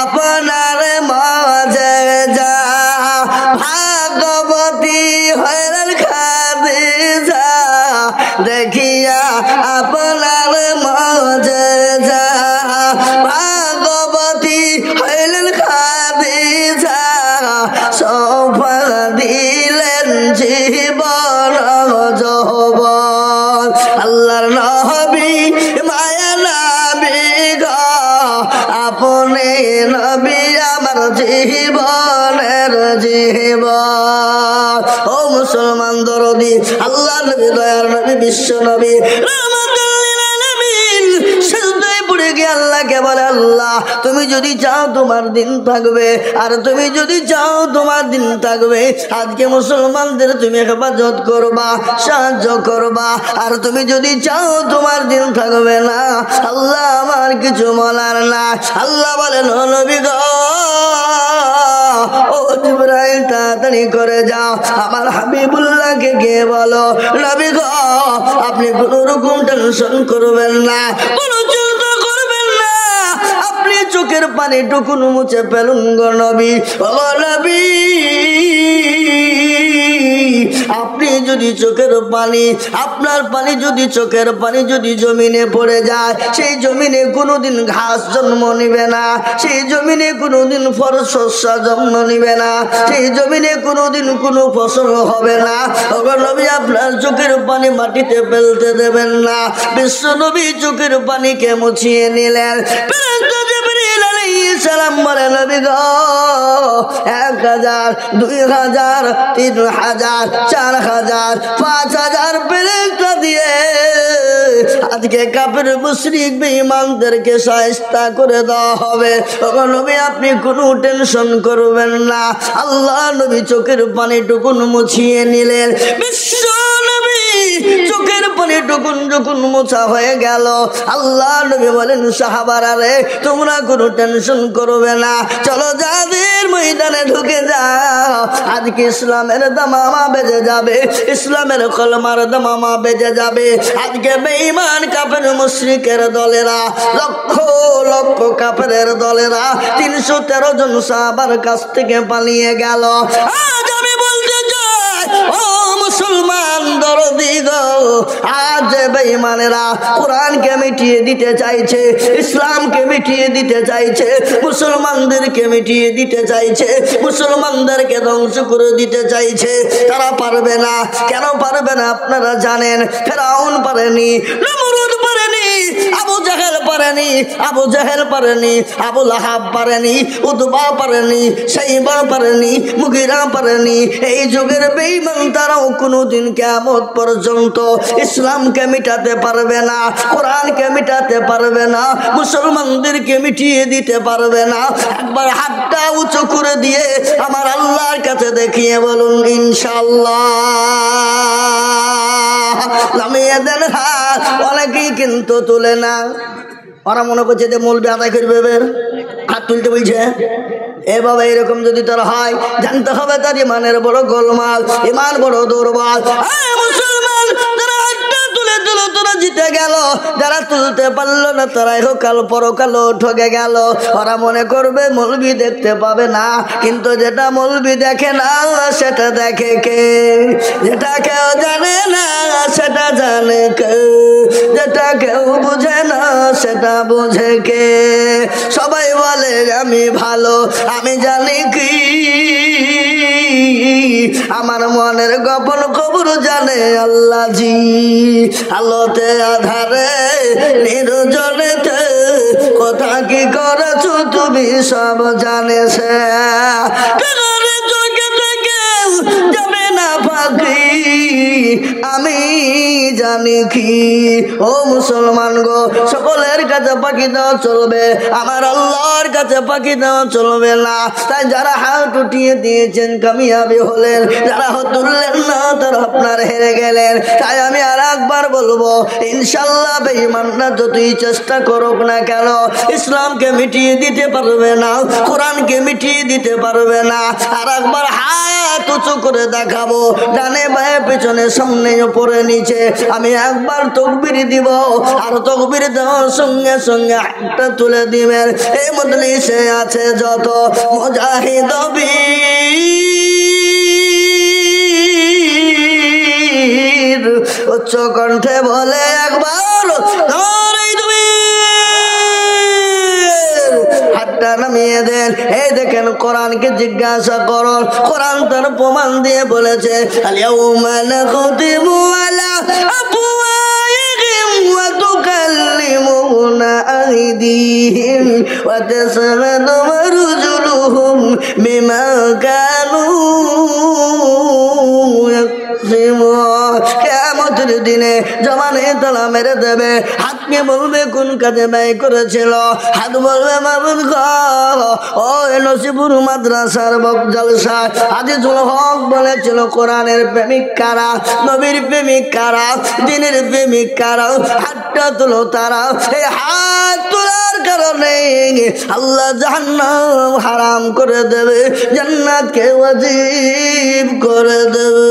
আপনার মুজিজা, ভাগবতী হইলেন খাদিজা, দেখিয়া আপনার মুজিজা, ভাগবতী হইলেন খাদিজা, সৌফা দিলেন জীবন যৌবন। আল্লাহর নবী, মায়া নবী গো, আপনি নবী আমার জীবনের জীবন। ও মুসলমান দরদি, আল্লাহ নবী দয়ার নবী বিশ্ব নবী আল্লাহকে বলে, আল্লাহ তুমি যদি চাও তোমার দিন থাকবে, আর তুমি যদি চাও তোমার দিন থাকবে, আজকে মুসলমানদের তুমি হেফাজত করবা, সাহায্য করবা, আর তুমি যদি চাও তোমার দিন থাকবে না, আল্লাহ আমার কিছু বলার না। আল্লাহ বলেন, ও নবী গো, ও জিবরাইল তাড়াতাড়ি করে যাও আমার হাবিবুল্লাহকে গিয়ে বলো নবী গো আপনি কোনো রকম টেনশন করবেন না, কোনো চিন্তা করবেন না, আপনি চোখের পানি টুকুন মুছে ফেলুন গো নবী। ও নবী আপনি যদি চোখের পানি, আপনার পানি যদি চোখের পানি যদি জমিনে পড়ে যায়, সেই জমিনে কোনোদিন ঘাস জন্ম নিবে না, সেই জমিনে কোনোদিন শস্য জন্ম নিবে না, সেই জমিনে কোনোদিন কোনো ফসল হবে না। নবী আপনার চোখের পানি মাটিতে ফেলতে দেবেন না। বিশ্ব নবী চোখের পানিকে মুছিয়ে নিলেন। সালাম বলে নবী গো 1000 2000 3000 4000 5000 ফেরেশতা দিয়ে আজকে কাফের মুশরিক বেঈমানদেরকে শায়েস্তা করে দেওয়া হবে। ও নবী আপনি কোনো টেনশন করবেন না। আল্লাহ নবী চোখের পানিটুকুন মুছিয়ে নিলেন। বিশ্ব নবী চোখের পানিটুকুন যখন মোছা হয়ে গেল, আল্লাহ নবী বলেন সাহাবারা রে তোমরা কোনো টেনশন করবে না, চলো যাদের ময়দানে ঢুকে যাও। আজকে ইসলামের দামামা বেজে যাবে, ইসলামের কলমার দামামা বেজে যাবে। আজকে বেঈমান কাফের মুশরিকের দলেরা, লক্ষ লক্ষ কাফেরের দলেরা 313 জন সাহাবার কাছ থেকে পালিয়ে গেল। আজ আমি বলতে চাই ও মুসলমান দরদি গো, আজ বেঈমানেরা কোরআনকে মিটিয়ে দিতে চাইছে, ইসলামকে মিটিয়ে দিতে চাইছে, মুসলমানদেরকে মিটিয়ে দিতে চাইছে, মুসলমানদেরকে ধ্বংস করে দিতে চাইছে। তারা পারবে না। কেন পারবে না আপনারা জানেন? ফেরাউন পারেনি, নমরুদ পারেনি, আবু জাহেল পারেনি, আবু জাহেল পারেনি, আবু লাহাব পারেনি, উতবা পারেনি, সাইবা পারেনি, মুগিরা পারেনি। এই যুগের বেঈমান তারাও কোনোদিন কিয়ামত পর্যন্ত ইসলামকে মিটাতে পারবে না, কোরআনকে মিটাতে পারবে না, মুসলমানদেরকে মিটিয়ে দিতে পারবে না। একবার হাতটা উঁচু করে দিয়ে আমার আল্লাহর কাছে দেখিয়ে বলুন ইনশাআল্লাহ। নামিয়ে দেন হাত। অনেকেই কিন্তু তুলে না, ওরা মনে করছে যে মৌলবি আদায় করবে, হাত তুলতে বলছে। এ বাবা এরকম যদি তোর হয় জানতে হবে তার ইমানের বড় গোলমাল, ইমান বড় দুর্বল। মুসলমান যারা হাতটা তুলে দিল তোরা জিতে গেল, যারা তুলতে পারলো না তারা কাল পরকাল ঠকে গেল। ওরা মনে করবে মৌলবি দেখতে পাবে না, কিন্তু যেটা মৌলবি দেখে না সেটা দেখে কে? যেটা কেউ জানে না সেটা জানে কে? যেটা কেউ বুঝে না সেটা বুঝে কে? সবাই বলে আমি ভালো, আমি জানি কি আমার মনের গোপন খবর জানে আল্লাহ জি। আলোতে আধারে নির্জনেতে কথা কি করেছো তুমি সব জানে সে। চোখে কেউ যাবে না ফাঁকি, আমি জানি কি। ও মুসলমান গো, সকলের কাছে পাখি দেওয়া চলবে, আমার আল্লাহর কাছে পাখি দেওয়া চলবে না। তাই যারা হাত উঠিয়ে দিয়েছেন কামিয়াবি হলেন, যারা হাত তুললেন না তারা আপনার হেরে গেলেন। তাই আমি আর একবার বলবো ইনশাল্লাহ বেঈমানরা যতই চেষ্টা করুক না কেন ইসলামকে মিটিয়ে দিতে পারবে না, কোরআনকে মিটিয়ে দিতে পারবে না। আর একবার হাত উঁচু করে দেখাবো, ডানে বায়ে পেছনে সামনে উপরে নিচে। আমি একবার তাকবীর দিব, আর তাকবীর দেওয়ার সঙ্গে সঙ্গে হাতটা তুলে দিবেন। এই মজলিসে আছে যত মুজাহিদ বীর, উচ্চ কণ্ঠে বলে একবার হাতটা নামিয়ে দেন। এই দেখেন কোরআনকে জিজ্ঞাসা করুন, কোরআন তার প্রমাণ দিয়ে বলেছে আল-ইয়াউমা নাখতিমু আলা আফওয়াহিহিম ওয়া তুকাল্লিমুনা আইদিহিম ওয়া তাশহাদু আরজুলুহুম বিমা কানু ইয়াকসিবুন। কিয়ামতের দিনে জবানে তালা মেরে দেবে, হাতকে বলবে কোন কাজে ব্যয় করেছিল, হাত বলবে মাবুদ গো ও নসিবুর মাদ্রাসার জলসা আজিজুল হক বলেছিল কোরআনের প্রেমিক কারা, নবীর প্রেমিক কারা, দ্বীনের প্রেমিক কারা, হাতটা তুলো তারা। এই হাত তোলার কারণে আল্লাহ জাহান্নাম হারাম করে দেবে, জান্নাতকে ওয়াজিব করে দেবে।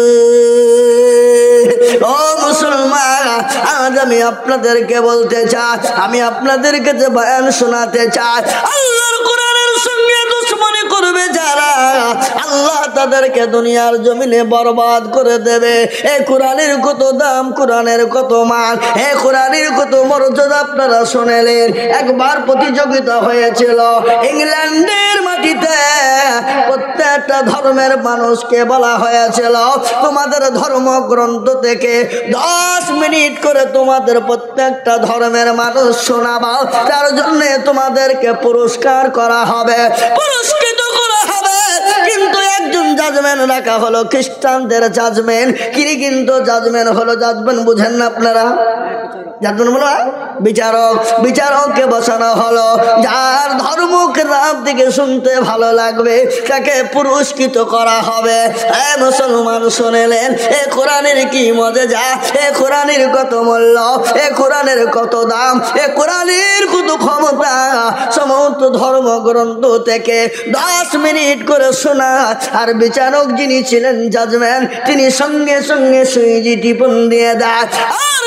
ও মুসলমান, আজ আমি আপনাদেরকে বলতে চাই, আমি আপনাদেরকে যে বয়ান শোনাতে চাই, আল্লাহর কোরআনের সঙ্গে দুশমনি করবে যারা, আল্লাহ তাদেরকে দুনিয়ার জমিনে বরবাদ করে দেবে। এই কোরআনের কত দাম, কোরআনের কত মান, এই কোরআনের কত মর্যাদা আপনারা শুনেলেন। একবার প্রতিযোগিতা হয়েছিল ইংল্যান্ডের মাটিতে, প্রত্যেকটা ধর্মের মানুষকে বলা হয়েছিল তোমাদের ধর্মগ্রন্থ থেকে 10 মিনিট করে তোমাদের প্রত্যেকটা ধর্মের মানুষ শোনাবা, তার জন্য তোমাদেরকে পুরস্কার করা হবে, পুরস্কৃত করা হবে। কিন্তু একজন জাজমেন্ট রাখা হলো, খ্রিস্টানদের জাজমেন্ট। কিন্তু জাজমেন্ট হলো, জাজমেন্ট বুঝেন না আপনারা? জাজমেন্ট বলো বিচারক, বিচারককে বসানো হলো। যার ধর্ম কিতাব থেকে শুনতে ভালো লাগবে তাকে পুরস্কৃত করা হবে। মুসলমান শুনেলেন এ কোরআনের কি মজা, এ কোরআনের কত মূল্য, এ কোরআনের কত দাম, এ কোরআনের কত ক্ষমতা। সমস্ত ধর্মগ্রন্থ থেকে 10 মিনিট করে শোনা। আর বিচারক যিনি ছিলেন জাজমেন্ট, তিনি সঙ্গে সঙ্গে সুইজি টিপন দিয়ে দেয়। আর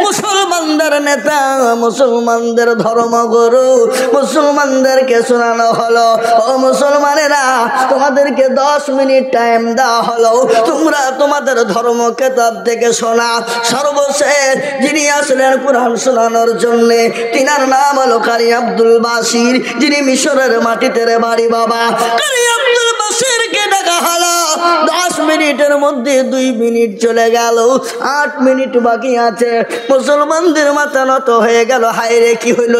মুসলমানদের নেতা, মুসলমানদের ধর্মগুরু, মুসলমানদেরকে শোনানো হলো, ও মুসলমানেরা তোমাদেরকে 10 মিনিট টাইম দেওয়া হলো, তোমরা তোমাদের ধর্ম কিতাব থেকে শোনা। সর্বশেষ যিনি আসলেন কোরআন শোনানোর জন্য, তিনার নাম হলো কারি আব্দুল বাসির, যিনি মিশরের মাটিতে বাড়ি। বাবা কারি আব্দুল বাসিরকে ডাকা হলো। 10 মিনিটের মধ্যে 2 মিনিট চলে গেল, 8 মিনিট বাকি আছে। মুসলমানদের মাথা নত হয়ে গেল, হায় রে কি হইল,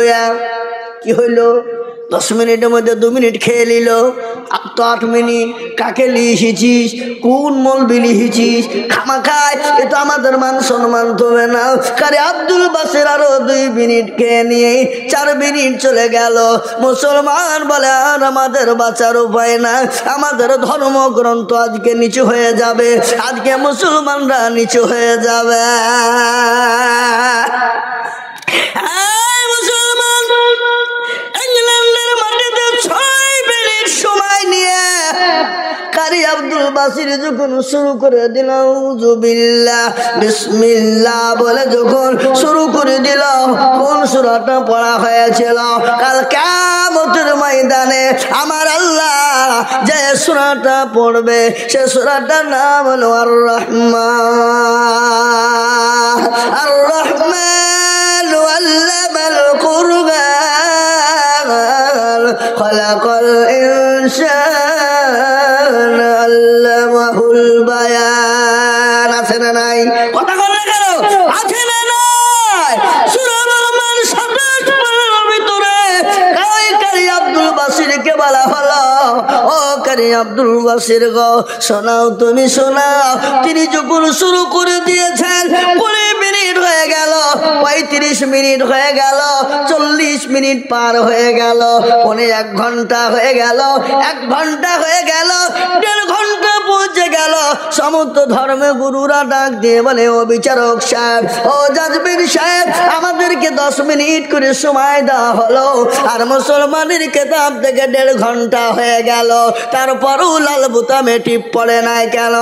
কি হইল? 10 মিনিটের মধ্যে 2 মিনিট খেয়ে নিল, তো 8 মিনিট কাকে লিখেছিস, কোন মৌলবি লিখেছিস, খামাখায় এ তো আমাদের মান সম্মান হবে না। কারে আব্দুল বাসির আরো 2 মিনিট খেয়ে নিয়ে 4 মিনিট চলে গেল। মুসলমান বলে আর আমাদের বাঁচার উপায় না, আমাদের ধর্মগ্রন্থ আজকে নিচু হয়ে যাবে, আজকে মুসলমানরা নিচু হয়ে যাবে। কারি আব্দুল বাসির যখন শুরু করে দিল উযুবিল্লাহ বিসমিল্লাহ বলে যখন শুরু করে দিল, কোন সূরাটা পড়া হয়েছিল? কাল কিয়ামতের ময়দানে আমার আল্লাহ যে সূরাটা পড়বে সে সূরাটার নাম হলো আর রহমান। আর রহমান আল্লামাল কুরআন খালাকাল ইনসান আল্লামাহুল বায়ান। আছে না নাই? কথা বলে কেন? আছে না নাই? সূরা রহমান 27 পারার ভিতরে কারি আব্দুল বাসিরকে বলা হলো, ও কারি আব্দুল বাসির গো শোনাও, তুমি শোনাও। তিনি যখন শুরু করে দিয়েছেন 20 মিনিট হয়ে গেল, 35 মিনিট হয়ে গেল, 40 মিনিট পার হয়ে গেল, 1 ঘন্টা হয়ে গেল, 1 ঘন্টা হয়ে গেল, 1.5 ঘন্টা পৌঁছে গেল। সমস্ত ধর্মে গুরুরা ডাক দিয়ে বলে, ও বিচারক সাহেব, ও জাজমেন্ট সাহেব, আমাদেরকে 10 মিনিট করে সময় দেওয়া হলো, আর মুসলমানের কিতাব থেকে 1.5 ঘন্টা হয়ে গেল, তারপরও লাল বোতামে টিপ পড়ে নাই কেন?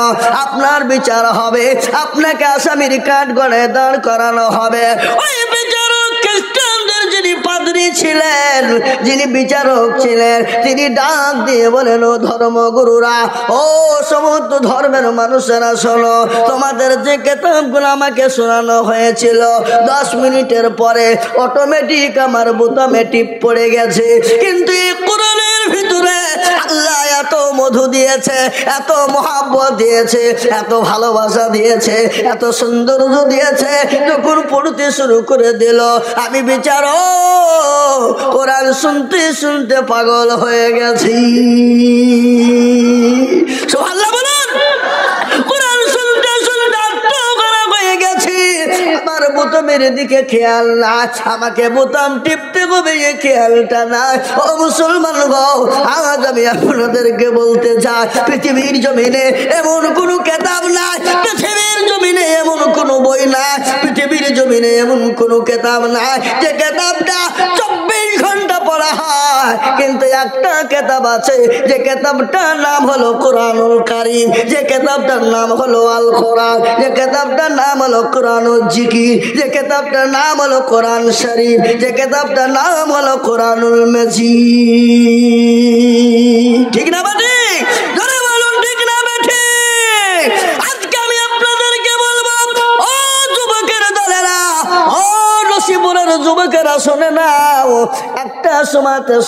আপনার বিচার হবে, আপনাকে আসামির কাঠ গড়ে দাঁড় করানো হবে। ওই বিচারক খ্রিস্টানদের যিনি পাদ্রী ছিলেন, যিনি বিচারক ছিলেন, তিনি ডাক দিয়ে বলেন, ও ধর্মগুরুরা, ও সমস্ত ধর্মের মানুষেরা শোনো, তোমাদের যে কিতাবগুলো আমাকে শোনানো হয়েছিল 10 মিনিটের পরে অটোমেটিক আমার বোতামে টিপ পড়ে গেছে, কিন্তু এই কোরআনের ভিতরে আল্লাহ এত মধু দিয়েছে, এত মহাব্বত দিয়েছে, এত ভালোবাসা দিয়েছে, এত সৌন্দর্য দিয়েছে। যখন পড়তে শুরু করে দিল, আমি বিচারক কোরআন শুনতে শুনতে পাগল হয়ে গেছি। সুবহানাল্লাহ বলুন। কোরআন শুনতে শুনতে আত্মগোলা হয়ে গেছি। আমার বোতামের দিকে খেয়াল না, আমাকে বোতাম টিপতে হবে এই খেয়ালটা না। ও মুসলমান গো, আজ আমি আপনাদেরকে বলতে চাই, পৃথিবীর জমিনে এমন কোনো কিতাব নাই, পৃথিবীর জমিনে এমন কোনো বই নাই, পৃথিবীর জমিনে এমন কোনো কিতাব নাই যে কিতাবটা 24 হয়, কিন্তু একটা কেতাব আছে যে কেতাবটার নাম হলো কোরআনুল কারীম, যে কেতাবটার নাম হলো আল কোরআন, যে কেতাবটার নাম হলো কোরআনুল জিকির, যে কেতাবটার নাম হলো কোরআন শরীফ, যে কেতাবটার নাম হলো কোরআনুল মাজিদ। ঠিক না বাটি? জোরে বলুন ঠিক না বাটি? আজকে আমি আপনাদেরকে বলবো, ও যুবকের দলেরা, ও নসিপুরের যুবকেরা শুনে নাও, একটা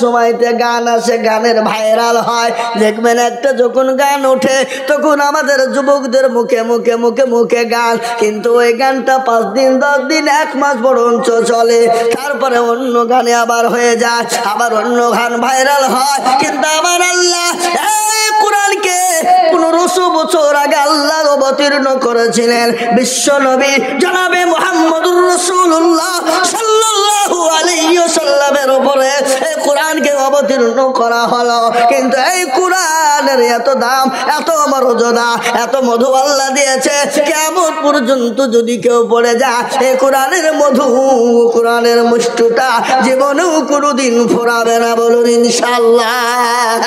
সময়তে গান আসে, গানের ভাইরাল হয়, দেখবেন একটা যখন গান ওঠে তখন আমাদের যুবকদের মুখে মুখে মুখে মুখে গান, কিন্তু ওই গানটা 5 দিন 10 দিন 1 মাস বরঞ্চ চলে, তারপরে অন্য গানে আবার হয়ে যায়, আবার অন্য গান ভাইরাল হয়। কিন্তু আমার আল্লাহ এই কোরআনকে 1500 বছর আগে আল্লাহ অবতীর্ণ করেছিলেন বিশ্ব নবী জনাবে মুহাম্মদুর রাসূলুল্লাহ সাল্লাল্লাহু আলাইহি ওয়াসাল্লামের উপরে এই কোরআনকে অবতীর্ণ করা হলো। কিন্তু এই কোরআনের এত দাম, এত মর্যাদা, এত মধু আল্লাহ দিয়েছে, কিয়ামত পর্যন্ত যদি কেউ পড়ে যায় এই কোরআনের মধু, কোরআনের মুষ্টিটা জীবনেও কোনোদিন ফুরাবে না। বলুন ইনশাআল্লাহ।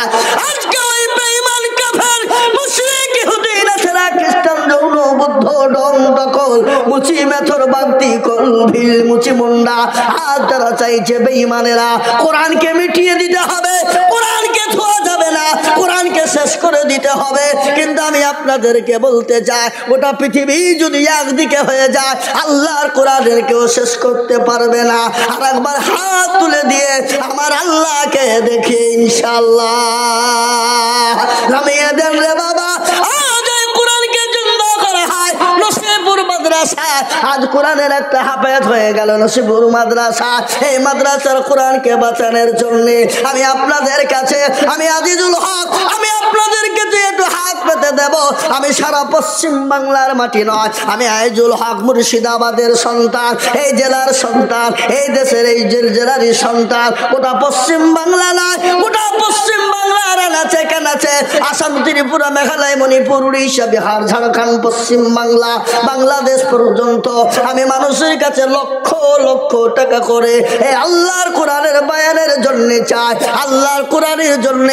আজকে ওই বেঈমান কাফের মুশরিক ইহুদি নাসারা খ্রিস্টান জৌন বুদ্ধ ডং ডকল মুচি মেথর বাগদি কল ভিল মুচি মুন্ডা আজ তারা চাইছে বেঈমানেরা কোরআনকে মিটিয়ে দিতে হবে, কোরআনকে ছোঁয়া যাবে না, কোরআনকে শেষ করে দিতে হবে। কিন্তু আমি আপনাদেরকে বলতে চাই, গোটা পৃথিবী যদি একদিকে হয়ে যায় আল্লাহর কোরআনের কেউ শেষ করতে পারবে না। আর একবার হাত তুলে দিয়ে আমার আল্লাহকে দেখে ইনশাআল্লাহ নামিয়ে দেন রে বাবা। আজ কোরআনকে জিন্দা করা হয় নসিপুর মাদ্রাসা, আজ কোরআনের একটা হাফেজ হয়ে গেল নসিপুর মাদ্রাসা। এই মাদ্রাসার কোরআনকে বাঁচানোর জন্য আমি আপনাদের কাছে, আমি আজিজুল হক, আমি আপনাদেরকে যে একটু হাত পেতে দেব, আমি সারা পশ্চিম বাংলার মাটি নয়, আমি আজিজুল হক মুর্শিদাবাদের সন্তান, এই জেলার সন্তান, এই দেশের এই জেলারই সন্তান। গোটা পশ্চিম বাংলা নয়, গোটা পশ্চিম বাংলার নাচে কানাচে আসাম, ত্রিপুরা, মেঘালয়, মণিপুর, উড়িষ্যা, বিহার, ঝাড়খণ্ড, পশ্চিম বাংলা, বাংলাদেশ পর্যন্ত আমি মানুষের কাছে লক্ষ লক্ষ টাকা করে এই আল্লাহর কোরআনের বায়ানের জন্য চাই, আল্লাহর কোরআনের জন্য।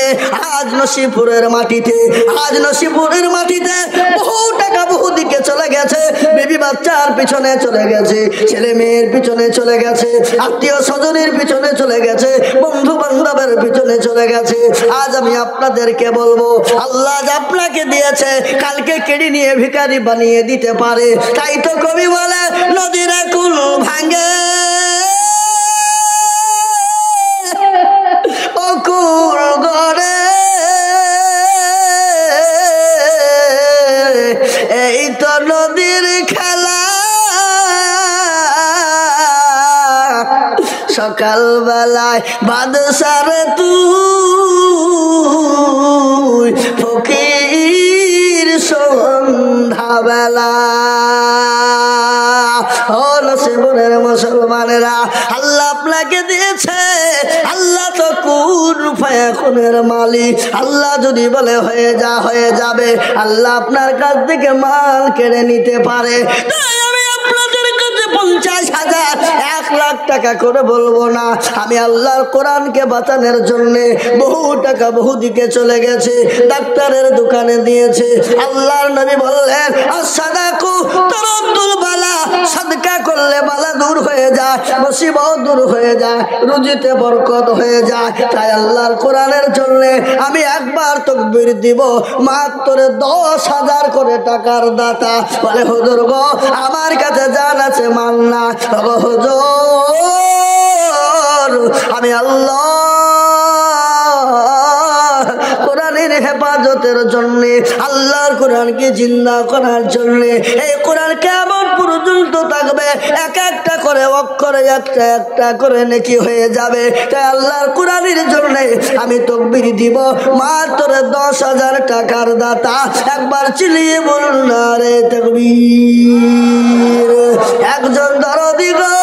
আজ নসিপুরের মাটিতে, আজ নসিপুরের মাটিতে বহু টাকা বহু দিকে চলে গেছে, বেবি বাচ্চার পিছনে চলে গেছে, ছেলে মেয়ের পিছনে চলে গেছে, আত্মীয় স্বজনের পিছনে চলে গেছে, বন্ধু বান্ধবের পিছনে চলে গেছে। আজ আমি আপনাদেরকে বলবো, আল্লাহ আপনাকে দিয়েছে, কালকে কেড়ে নিয়ে ভিখারি বানিয়ে দিতে পারে। তাই তো কবি বলে নদীর কুল ভাঙে অকুল গড়ে, এই তো নদীর খেলা, সকাল বেলায় বাদশার তুই ফকির সন্ধ্যা বেলা। ও নসিপুরের মুসলমানেরা, আল্লাহ আপনাকে দিয়েছে, আল্লাহ তো কুন ফায়াকুনের মালিক, আল্লাহ যদি বলে হয়ে যা হয়ে যাবে, আল্লাহ আপনার কাছ থেকে মাল কেড়ে নিতে পারে। তাই আমি আপনাদের কাছে 50,000 1 লাখ টাকা করে বলবো না, আমি আল্লাহর কোরআনকে বাঁচানোর জন্য বহু টাকা বহু দিকে চলে গেছে, ডাক্তারের দোকানে দিয়েছে। আল্লাহর নবী বললেন আস-সাদাকু তারাদ্দুল বালা, সাদকা করলে বালা দূর হয়ে যায়, মুসিবত দূর হয়ে যায়, রুজিতে বরকত হয়ে যায়। তাই আল্লাহর কোরআনের জন্য আমি একবার তাকবীর দিব, মাত্র 10,000 করে টাকার দাতা বলে হুজুর গো আমার কাছে জান আছে মান না, হুজুর আমি আল্লাহ কোরআনের হেফাজতের জন্য, আল্লাহর কোরআনকে জিন্দা করার জন্য, এই কোরআন কিয়ামত পর্যন্ত থাকবে, এক একটা করে অক্ষরে একটা একটা করে নেকি হয়ে যাবে। তাই আল্লাহর কোরআনের জন্য আমি তাকবীর দিব, মাত্র 10,000 টাকার দাতা। একবার চিল্লিয়ে বলুন নারে তাকবীর। একজন দরদি গো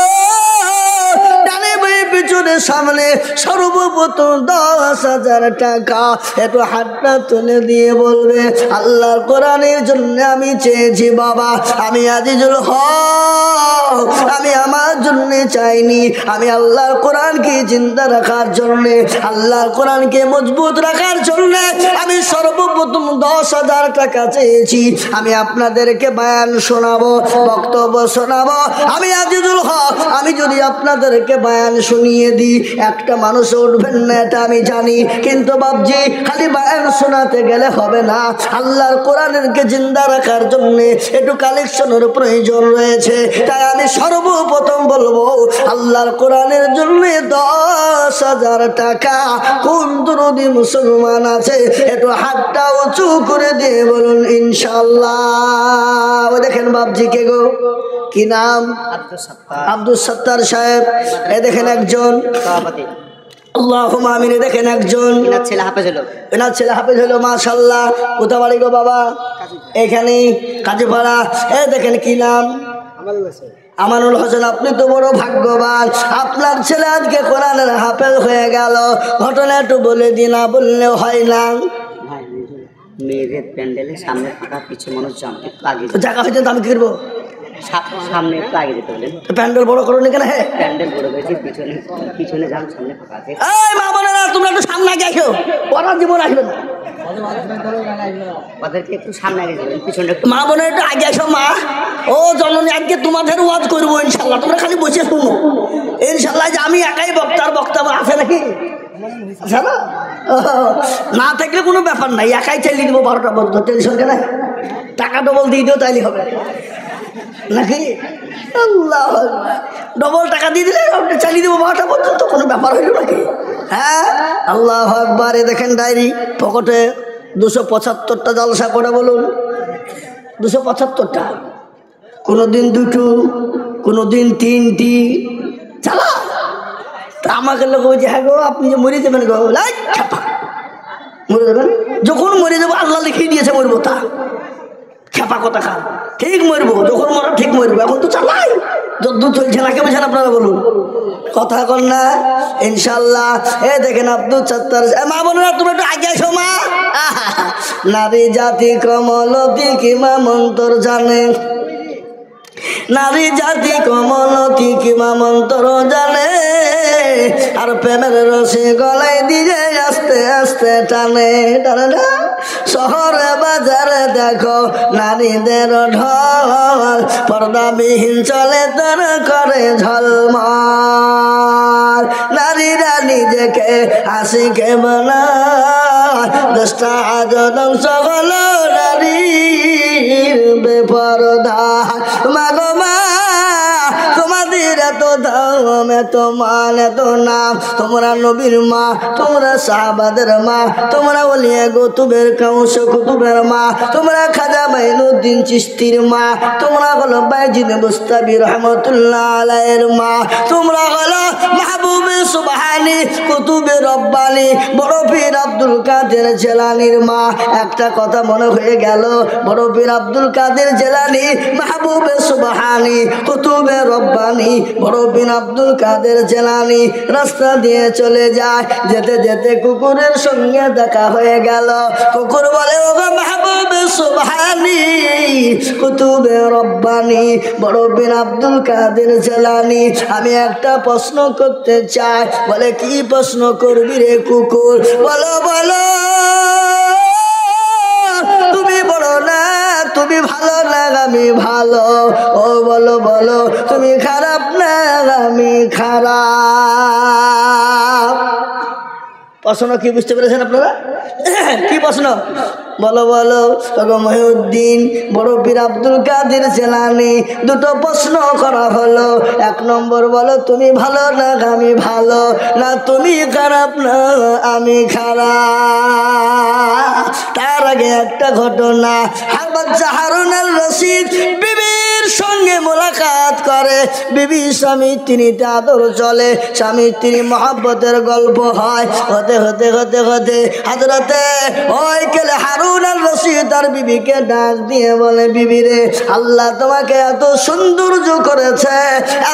ডানে বাঁয়ে পিছনে সামনে সর্বপ্রথম 10,000 টাকা একটু হাতটা তুলে দিয়ে বলবে আল্লাহর কোরআনের জন্য আমি চেয়েছি বাবা, আমি আজিজুল হক, আমি আমার জন্য চাইনি, আমি আল্লাহর কোরআনকে জিন্দা রাখার জন্য, আল্লাহর কোরআনকে মজবুত রাখার জন্য আমি সর্বপ্রথম 10,000 টাকা চেয়েছি। আমি আপনাদেরকে বয়ান শোনাবো, বক্তব্য শোনাবো। আমি আজিজুল হক, আমি যদি আপনাদেরকে বয়ান শুনিয়ে দিই একটা মানুষ উঠবেন না, এটা আমি জানি, কিন্তু বাবজি খালি বয়ান শোনাতে গেলে হবে না, আল্লাহর কোরআনকে জিন্দা রাখার জন্য একটু কালেকশনের প্রয়োজন রয়েছে। তাই আমি সর্বপ্রথম বলবো আল্লাহর কোরআনের জন্য 10,000 টাকা কোন দরদি মুসলমান আছে একটু হাতটা উঁচু করে দিয়ে বলুন ইনশাআল্লাহ। দেখেন বাবজি কে গো, কি নাম? আব্দুল সত্তার সাহেব। এ দেখেন একজন, আল্লাহুম্মা আমিন। দেখেন একজন, এনার ছেলে হাফেজ হলো মাশাআল্লাহ। কোথা বাড়ি গো বাবা? এখানে কাজীপাড়া। এ দেখেন কি নাম? আমানুল হোসেন। আপনি তো বড় ভাগ্যবান, আপনার ছেলে আজকে কোরআনের হাফেজ হয়ে গেল। ঘটনা একটু বলে দিন, না বললেও হয় না। মেয়েদের প্যান্ডেলের সামনে ফাঁকা, পিছু মানুষ জানতে জায়গা হয়েছে তো আমি কি করবো? সামনে একটু আগে যেতে বলেন। প্যান্ডেল বড় করো নি কেন? হ্যাঁ প্যান্ডেল বড় হয়েছে, পিছনে পিছনে যান, সামনে ফাঁকা আছে। এই মা বোনেরা তোমরা একটু সামনে আগে আসো, ওরা জীবন আসবে না। ওদেরকে একটু সামনে আগে যাবেন, পিছনে মা বোনের একটু আগে আসো। মা ও জননী, আজকে তোমাদের ওয়াজ করবো ইনশাল্লাহ, তোমরা খালি বসে শুনো ইনশাল্লাহ। যে আমি একাই বক্তার বক্তব্য আছে নাকি? না থাকলে কোনো ব্যাপার নাই, একাই চালিয়ে দেবো 12টা পর্যন্ত, টেনশন কেন? টাকা ডবল দিয়ে দিও তাইলে হবে নাকি? আল্লাহ, ডবল টাকা দিয়ে দিলে চালিয়ে দেবো 12টা পর্যন্ত, কোনো ব্যাপার হইল নাকি? হ্যাঁ আল্লাহ আকবার। দেখেন ডায়েরি পকেটে 275টা জলসা করে বলুন, 275টা। কোনোদিন 2টো, কোনোদিন 3টি চালা। তা আমাকে লোক বলছে হ্যাঁ গো আপনি যে মরে যাবেন গো, মরে যাবেন, যখন মরে যাবো আল্লাহ লিখিয়ে দিয়েছে মরবো, তা খেপা কথা খা, ঠিক মরবো, যখন মরা ঠিক মরবো। এখন তো চালাই, যদ্দূর চলছে না, কে বোঝেন আপনারা বলুন, কথা কন না ইনশাল্লাহ। এ দেখেন আব্দুল সত্তার। মা বোনেরা তুমি একটু আগে আসো মা। নারী জাতি কমলতি কিমা মন্তর জানে, নারী জাতি কমলতি কিমা মন্তর জানে, আর প্রেমের রসে গলায় দিয়ে আস্তে আস্তে টানে টানে না। শহরে বাজারে দেখো নারীদের ঢল, পর্দাবিহীন চলে তার করে ঝলমল। নারীরা নিজেকে হাসিকে বানায়, দশটা আজ ধ্বংস হলো নারীর বেপরদা। মাগো মা তোমাদের এত দাম, এত মান, এত নাম, তোমরা নবীর মা, তোমরা সাহাবাদের মা, তোমরা ওলিয়া কুতুবের কাউস কুতুবের মা, তোমরা খাজা মাইনুদ্দিন চিশতির মা, তোমরা হলো বাইজিদ বুস্তাবি রহমতুল্লাহ আলাইহির মা, তোমরা হলো মাহবুবে সুবহানি কুতুবে রব্বানি বড় পীর আব্দুল কাদের জেলানির মা। একটা কথা মনে হয়ে গেল, বড় পীর আব্দুল কাদের জেলানি, মাহবুবে সুবহানি কুতুবে রব্বানি, বড় পীর আব্দুল কাদের জেলানি রাস্তা দিয়ে চলে যায়, যেতে যেতে কুকুরের সঙ্গে দেখা হয়ে গেল। কুকুর বলে ও গো মাহবুবে সুবহানি কুতুবে রব্বানি, বড় পীর আব্দুল কাদের জেলানি, আমি একটা প্রশ্ন করতে চাই। বলে কি প্রশ্ন করবি রে কুকুর? বলো বলো, তুমি বড় না তুমি ভালো না আমি ভালো, ও বলো বলো তুমি খারাপ না আমি খারাপ। প্রশ্ন কি বুঝতে পেরেছেন আপনারা? কি প্রশ্ন? বলো বলো। মহিউদ্দিন বড় পীর আব্দুল কাদের জেলানি দুটো প্রশ্ন করা হলো। 1 নম্বর বলো তুমি ভালো না আমি ভালো, না তুমি খারাপ না আমি খারাপ। তার আগে একটা ঘটনা, বাচ্চা হারুন আল রশিদ বিবির বিবির সঙ্গে মোলাকাত করে, বিবি স্বামী স্ত্রীতে আদর চলে, স্বামী স্ত্রী মহাব্বতের গল্প হয়। হতে হতে হতে হতে হযরতে ওই কেলে হারুন আর রশিদ তার বিবিকে ডাক দিয়ে বলে, বিবি রে, আল্লাহ তোমাকে এত সৌন্দর্য করেছে,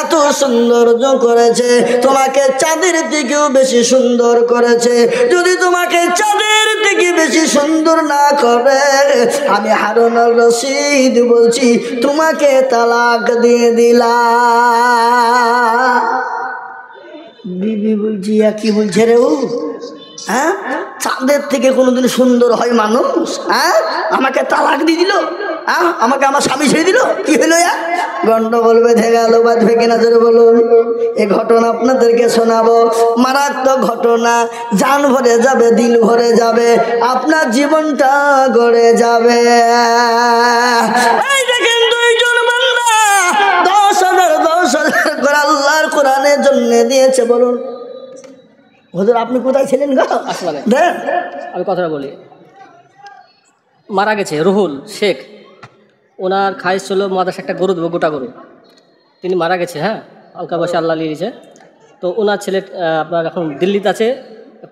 এত সৌন্দর্য করেছে, তোমাকে চাঁদের থেকেও বেশি সুন্দর করেছে। যদি তোমাকে চাঁদের থেকে বেশি সুন্দর না করে, আমি হারুন আর রশিদ বলছি তোমাকে তালাক দিয়ে দিলাম। বিবি বলছি কি বলছে রে ও? হ্যাঁ, চাঁদের থেকে কোনোদিন সুন্দর হয় মানুষ? হ্যাঁ, আমাকে তালাক দিয়ে দিল, হ্যাঁ, আমাকে আমার স্বামী ছেড়ে দিল, কি হলো? গন্ডগোল বেঁধে গেল, বাঁধবে কিনা জোরে বলুন। এ ঘটনা আপনাদেরকে শোনাবো, মারাত্মক ঘটনা, জান ভরে যাবে, দিল ভরে যাবে, আপনার জীবনটা গড়ে যাবে। এই দেখেন দুইজন বান্দা 10,000 করে আল্লাহর কোরআনের জন্য দিয়েছে। বলুন হুজুর আপনি কোথায় ছিলেন গো? আমি কথাটা বলি। মারা গেছে রুহুল শেখ, ওনার খাইশ ছিল মাদ্রাসা একটা গরু দেবো, গোটা গরু। তিনি মারা গেছে, হ্যাঁ, হালকা বয়সে আল্লাহ নিয়েছে। তো ওনার ছেলে আপনার এখন দিল্লিতে আছে,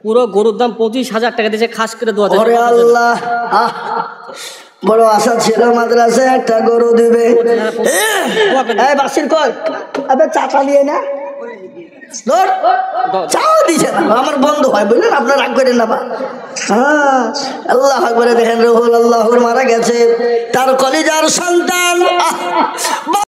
পুরো গরুর দাম 25,000 টাকা দিয়েছে, খাস করে দোয়া। আল্লাহ, বড় আশা ছিল মাদ্রাসায় একটা গরু দিবে। বাসির কর চাচা নিয়ে না, চাও দিছে না, আমার বন্ধ হয় বুঝলেন, আপনার রাগ করেন না। হ্যাঁ, আল্লাহ আকবার। দেখেন রুহুল আল্লাহ মারা গেছে, তার কলিজার সন্তান